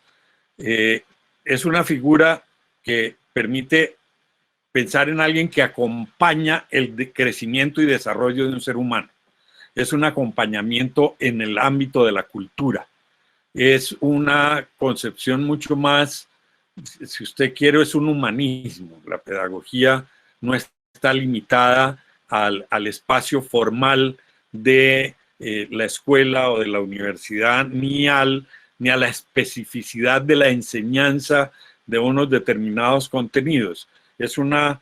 es una figura que permite pensar en alguien que acompaña el crecimiento y desarrollo de un ser humano. Es un acompañamiento en el ámbito de la cultura. Es una concepción mucho más, si usted quiere, es un humanismo. La pedagogía no está limitada al espacio formal de la escuela o de la universidad, ni a la especificidad de la enseñanza de unos determinados contenidos. Es una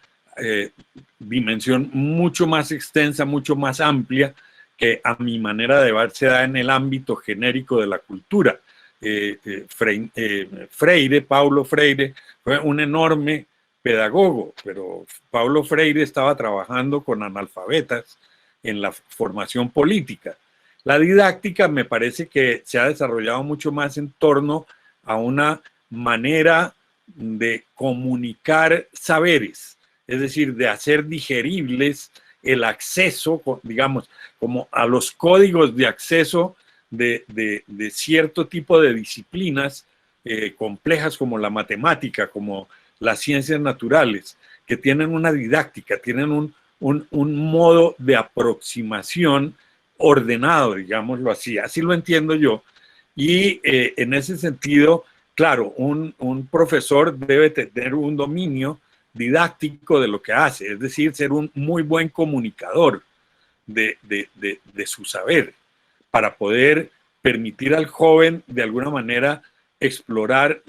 dimensión mucho más extensa, mucho más amplia, que a mi manera de ver se da en el ámbito genérico de la cultura. Paulo Freire, fue un enorme pedagogo, pero Paulo Freire estaba trabajando con analfabetas en la formación política. La didáctica me parece que se ha desarrollado mucho más en torno a una manera de comunicar saberes, es decir, de hacer digeribles el acceso, digamos, como a los códigos de acceso de cierto tipo de disciplinas complejas como la matemática, como las ciencias naturales, que tienen una didáctica, tienen un modo de aproximación ordenado, digámoslo así. Así lo entiendo yo. Y en ese sentido, claro, un profesor debe tener un dominio didáctico de lo que hace, es decir, ser un muy buen comunicador de su saber, para poder permitir al joven de alguna manera explorar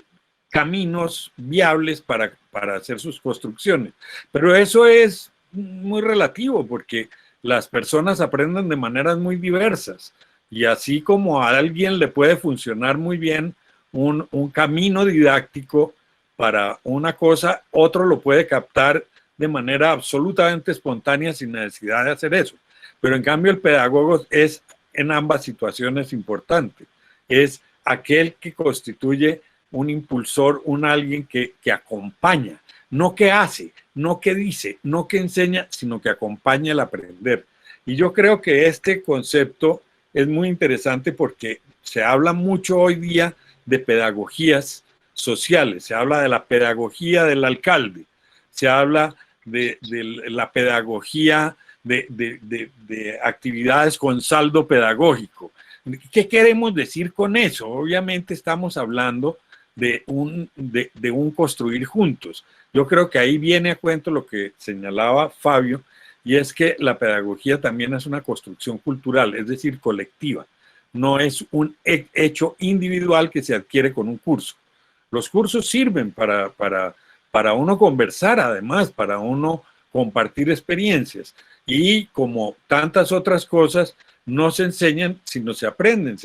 caminos viables para hacer sus construcciones. Pero eso es muy relativo porque las personas aprenden de maneras muy diversas y así como a alguien le puede funcionar muy bien un camino didáctico para una cosa, otro lo puede captar de manera absolutamente espontánea sin necesidad de hacer eso. Pero en cambio el pedagogo es en ambas situaciones importante. Es aquel que constituye un impulsor, alguien que acompaña, no que hace, no que dice, no que enseña, sino que acompaña el aprender. Y yo creo que este concepto es muy interesante porque se habla mucho hoy día de pedagogías sociales, se habla de la pedagogía del alcalde, se habla de la pedagogía de actividades con saldo pedagógico. ¿Qué queremos decir con eso? Obviamente estamos hablando de un construir juntos. Yo creo que ahí viene a cuento lo que señalaba Fabio, y es que la pedagogía también es una construcción cultural, es decir, colectiva. No es un hecho individual que se adquiere con un curso. Los cursos sirven para uno conversar, además, para uno compartir experiencias. Y como tantas otras cosas, no se enseñan, sino se aprenden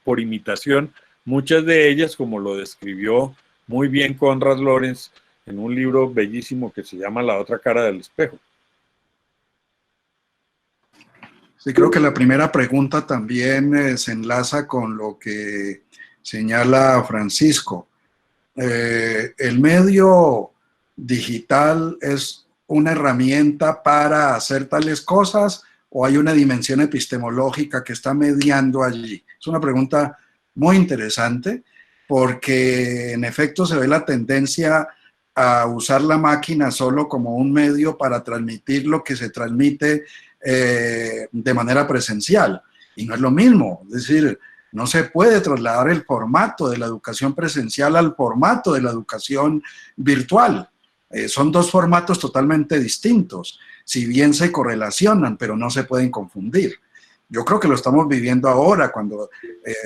por imitación. Muchas de ellas, como lo describió muy bien Konrad Lorenz, en un libro bellísimo que se llama La otra cara del espejo. Sí, creo que la primera pregunta también se enlaza con lo que señala Francisco. El medio digital es una herramienta para hacer tales cosas o hay una dimensión epistemológica que está mediando allí. Es una pregunta muy interesante porque en efecto se ve la tendencia a usar la máquina solo como un medio para transmitir lo que se transmite de manera presencial. Y no es lo mismo, es decir, no se puede trasladar el formato de la educación presencial al formato de la educación virtual. Son dos formatos totalmente distintos, si bien se correlacionan, pero no se pueden confundir. Yo creo que lo estamos viviendo ahora cuando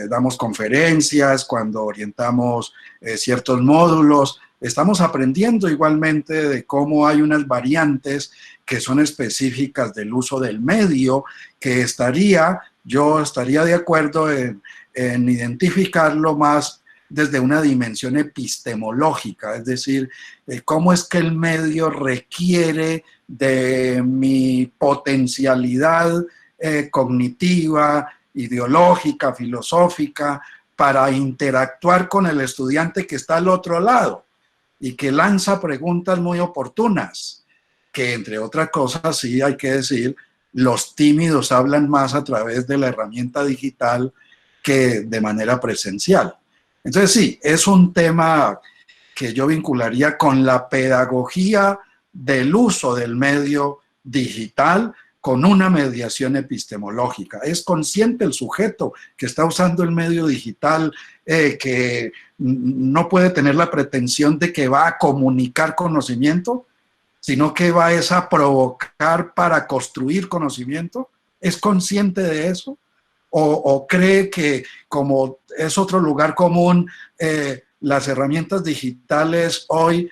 damos conferencias, cuando orientamos ciertos módulos. Estamos aprendiendo igualmente de cómo hay unas variantes que son específicas del uso del medio, que yo estaría de acuerdo en identificarlo más desde una dimensión epistemológica, es decir, cómo es que el medio requiere de mi potencialidad cognitiva, ideológica, filosófica, para interactuar con el estudiante que está al otro lado y que lanza preguntas muy oportunas, que entre otras cosas, sí hay que decir, los tímidos hablan más a través de la herramienta digital que de manera presencial. Entonces sí, es un tema que yo vincularía con la pedagogía del uso del medio digital con una mediación epistemológica. ¿Es consciente el sujeto que está usando el medio digital que no puede tener la pretensión de que va a comunicar conocimiento, sino que va a provocar para construir conocimiento? ¿Es consciente de eso? ¿O cree que, como es otro lugar común, las herramientas digitales hoy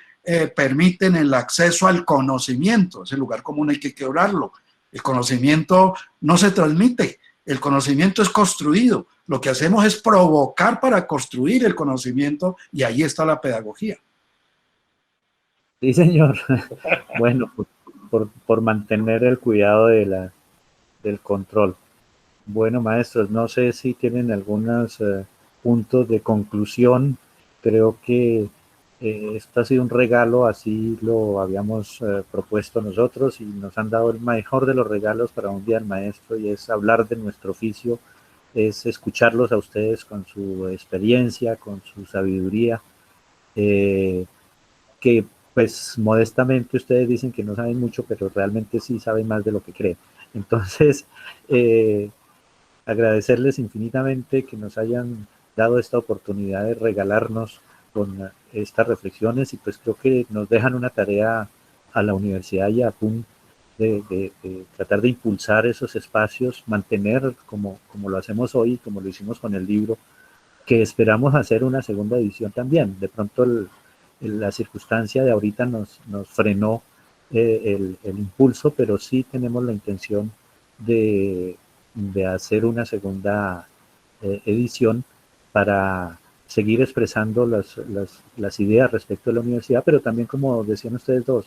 permiten el acceso al conocimiento? Ese lugar común hay que quebrarlo. El conocimiento no se transmite, el conocimiento es construido. Lo que hacemos es provocar para construir el conocimiento y ahí está la pedagogía. Sí, señor. Bueno, por mantener el cuidado del control. Bueno, maestros, no sé si tienen algunos puntos de conclusión. Creo que esto ha sido un regalo, así lo habíamos propuesto nosotros y nos han dado el mejor de los regalos para un día del maestro, y es hablar de nuestro oficio, es escucharlos a ustedes con su experiencia, con su sabiduría, que pues modestamente ustedes dicen que no saben mucho, pero realmente sí saben más de lo que creen. Entonces, agradecerles infinitamente que nos hayan dado esta oportunidad de regalarnos con estas reflexiones, y pues creo que nos dejan una tarea a la universidad y a PUN de tratar de impulsar esos espacios, mantener como lo hacemos hoy, como lo hicimos con el libro, que esperamos hacer una segunda edición también. De pronto la circunstancia de ahorita nos frenó el impulso, pero sí tenemos la intención de hacer una segunda edición para seguir expresando las ideas respecto a la universidad, pero también, como decían ustedes dos,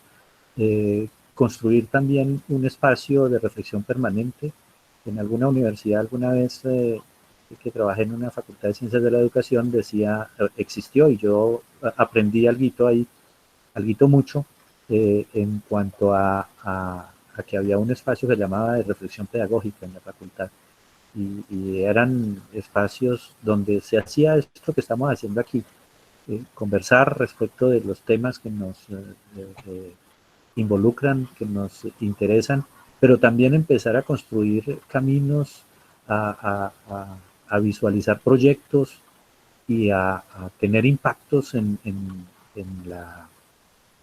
construir también un espacio de reflexión permanente. En alguna universidad, alguna vez que trabajé en una facultad de ciencias de la educación, existió, y yo aprendí alguito ahí, alguito mucho, en cuanto a que había un espacio que se llamaba de reflexión pedagógica en la facultad, y eran espacios donde se hacía esto que estamos haciendo aquí, conversar respecto de los temas que nos involucran, que nos interesan, pero también empezar a construir caminos, a visualizar proyectos y a tener impactos en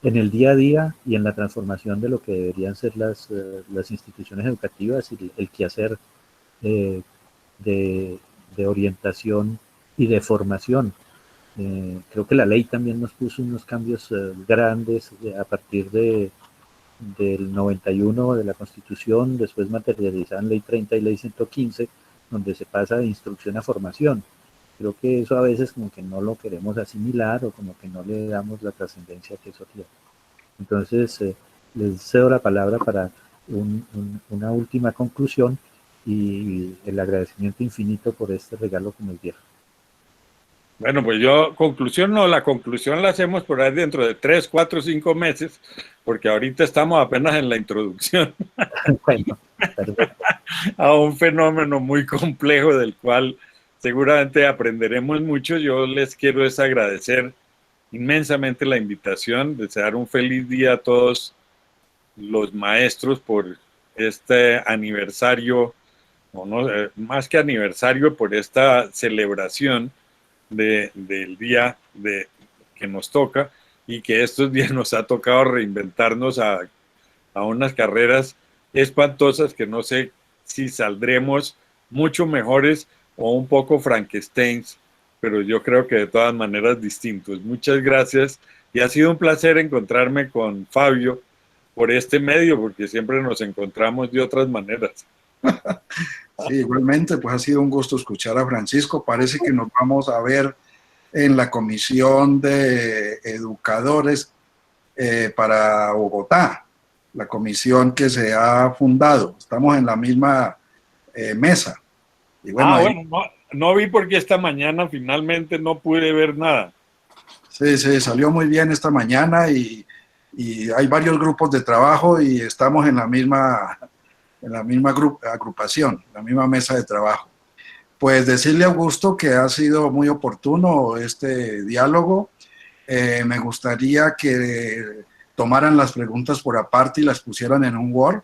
el día a día y en la transformación de lo que deberían ser las instituciones educativas y el quehacer de orientación y de formación. Creo que la ley también nos puso unos cambios grandes a partir del 91 de la Constitución, después materializada en Ley 30 y Ley 115, donde se pasa de instrucción a formación. Creo que eso a veces como que no lo queremos asimilar o como que no le damos la trascendencia que eso tiene. Entonces, les cedo la palabra para una última conclusión y el agradecimiento infinito por este regalo que nos dieron. Bueno, pues yo, conclusión no, la conclusión la hacemos por ahí dentro de 3, 4, 5 meses, porque ahorita estamos apenas en la introducción Bueno, perfecto. a un fenómeno muy complejo del cual seguramente aprenderemos mucho. Yo les quiero es agradecer inmensamente la invitación, desear un feliz día a todos los maestros por este aniversario, o no, más que aniversario, por esta celebración del día que nos toca, y que estos días nos ha tocado reinventarnos a unas carreras espantosas que no sé si saldremos mucho mejores o un poco Frankensteins, pero yo creo que de todas maneras distintos. Muchas gracias y ha sido un placer encontrarme con Fabio por este medio, porque siempre nos encontramos de otras maneras. Sí, igualmente, pues ha sido un gusto escuchar a Francisco. Parece que nos vamos a ver en la comisión de educadores para Bogotá, la comisión que se ha fundado. Estamos en la misma mesa. Y bueno, bueno, no vi porque esta mañana finalmente no pude ver nada. sí, salió muy bien esta mañana y hay varios grupos de trabajo y estamos en la misma agrupación, la misma mesa de trabajo. Pues decirle a Augusto que ha sido muy oportuno este diálogo. Me gustaría que tomaran las preguntas por aparte y las pusieran en un Word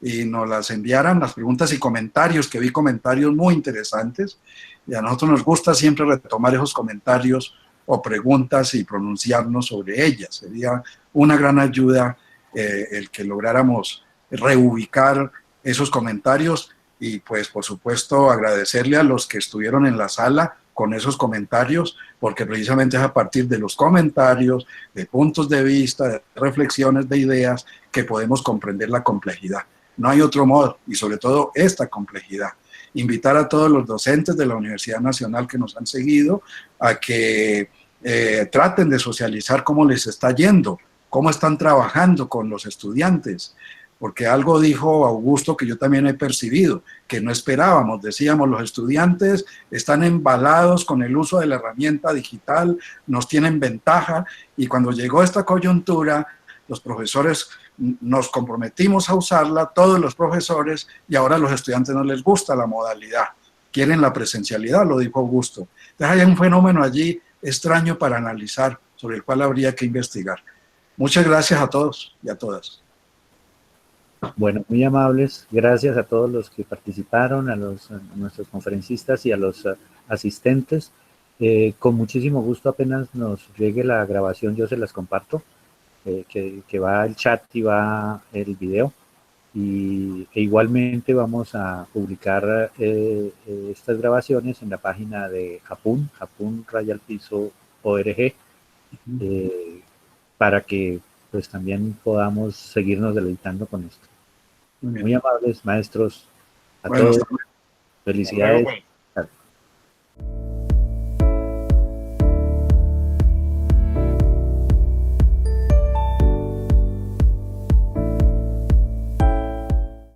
y nos las enviaran, las preguntas y comentarios, que vi comentarios muy interesantes, y a nosotros nos gusta siempre retomar esos comentarios o preguntas y pronunciarnos sobre ellas. Sería una gran ayuda el que lográramos reubicar esos comentarios y pues por supuesto agradecerle a los que estuvieron en la sala con esos comentarios, porque precisamente es a partir de los comentarios, de puntos de vista, de reflexiones, de ideas, que podemos comprender la complejidad. No hay otro modo, y sobre todo esta complejidad. Invitar a todos los docentes de la Universidad Nacional que nos han seguido a que traten de socializar cómo les está yendo, cómo están trabajando con los estudiantes, porque algo dijo Augusto que yo también he percibido, que no esperábamos. Decíamos, los estudiantes están embalados con el uso de la herramienta digital, nos tienen ventaja, y cuando llegó esta coyuntura, los profesores nos comprometimos a usarla, todos los profesores, y ahora a los estudiantes no les gusta la modalidad, quieren la presencialidad, lo dijo Augusto. Entonces hay un fenómeno allí extraño para analizar, sobre el cual habría que investigar. Muchas gracias a todos y a todas. Bueno, muy amables. Gracias a todos los que participaron, a nuestros conferencistas y a los asistentes. Con muchísimo gusto, apenas nos llegue la grabación, yo se las comparto, que va el chat y va el video. E igualmente vamos a publicar estas grabaciones en la página de Japun-org, para que pues también podamos seguirnos deleitando con esto. Muy amables, maestros, a todos. Felicidades.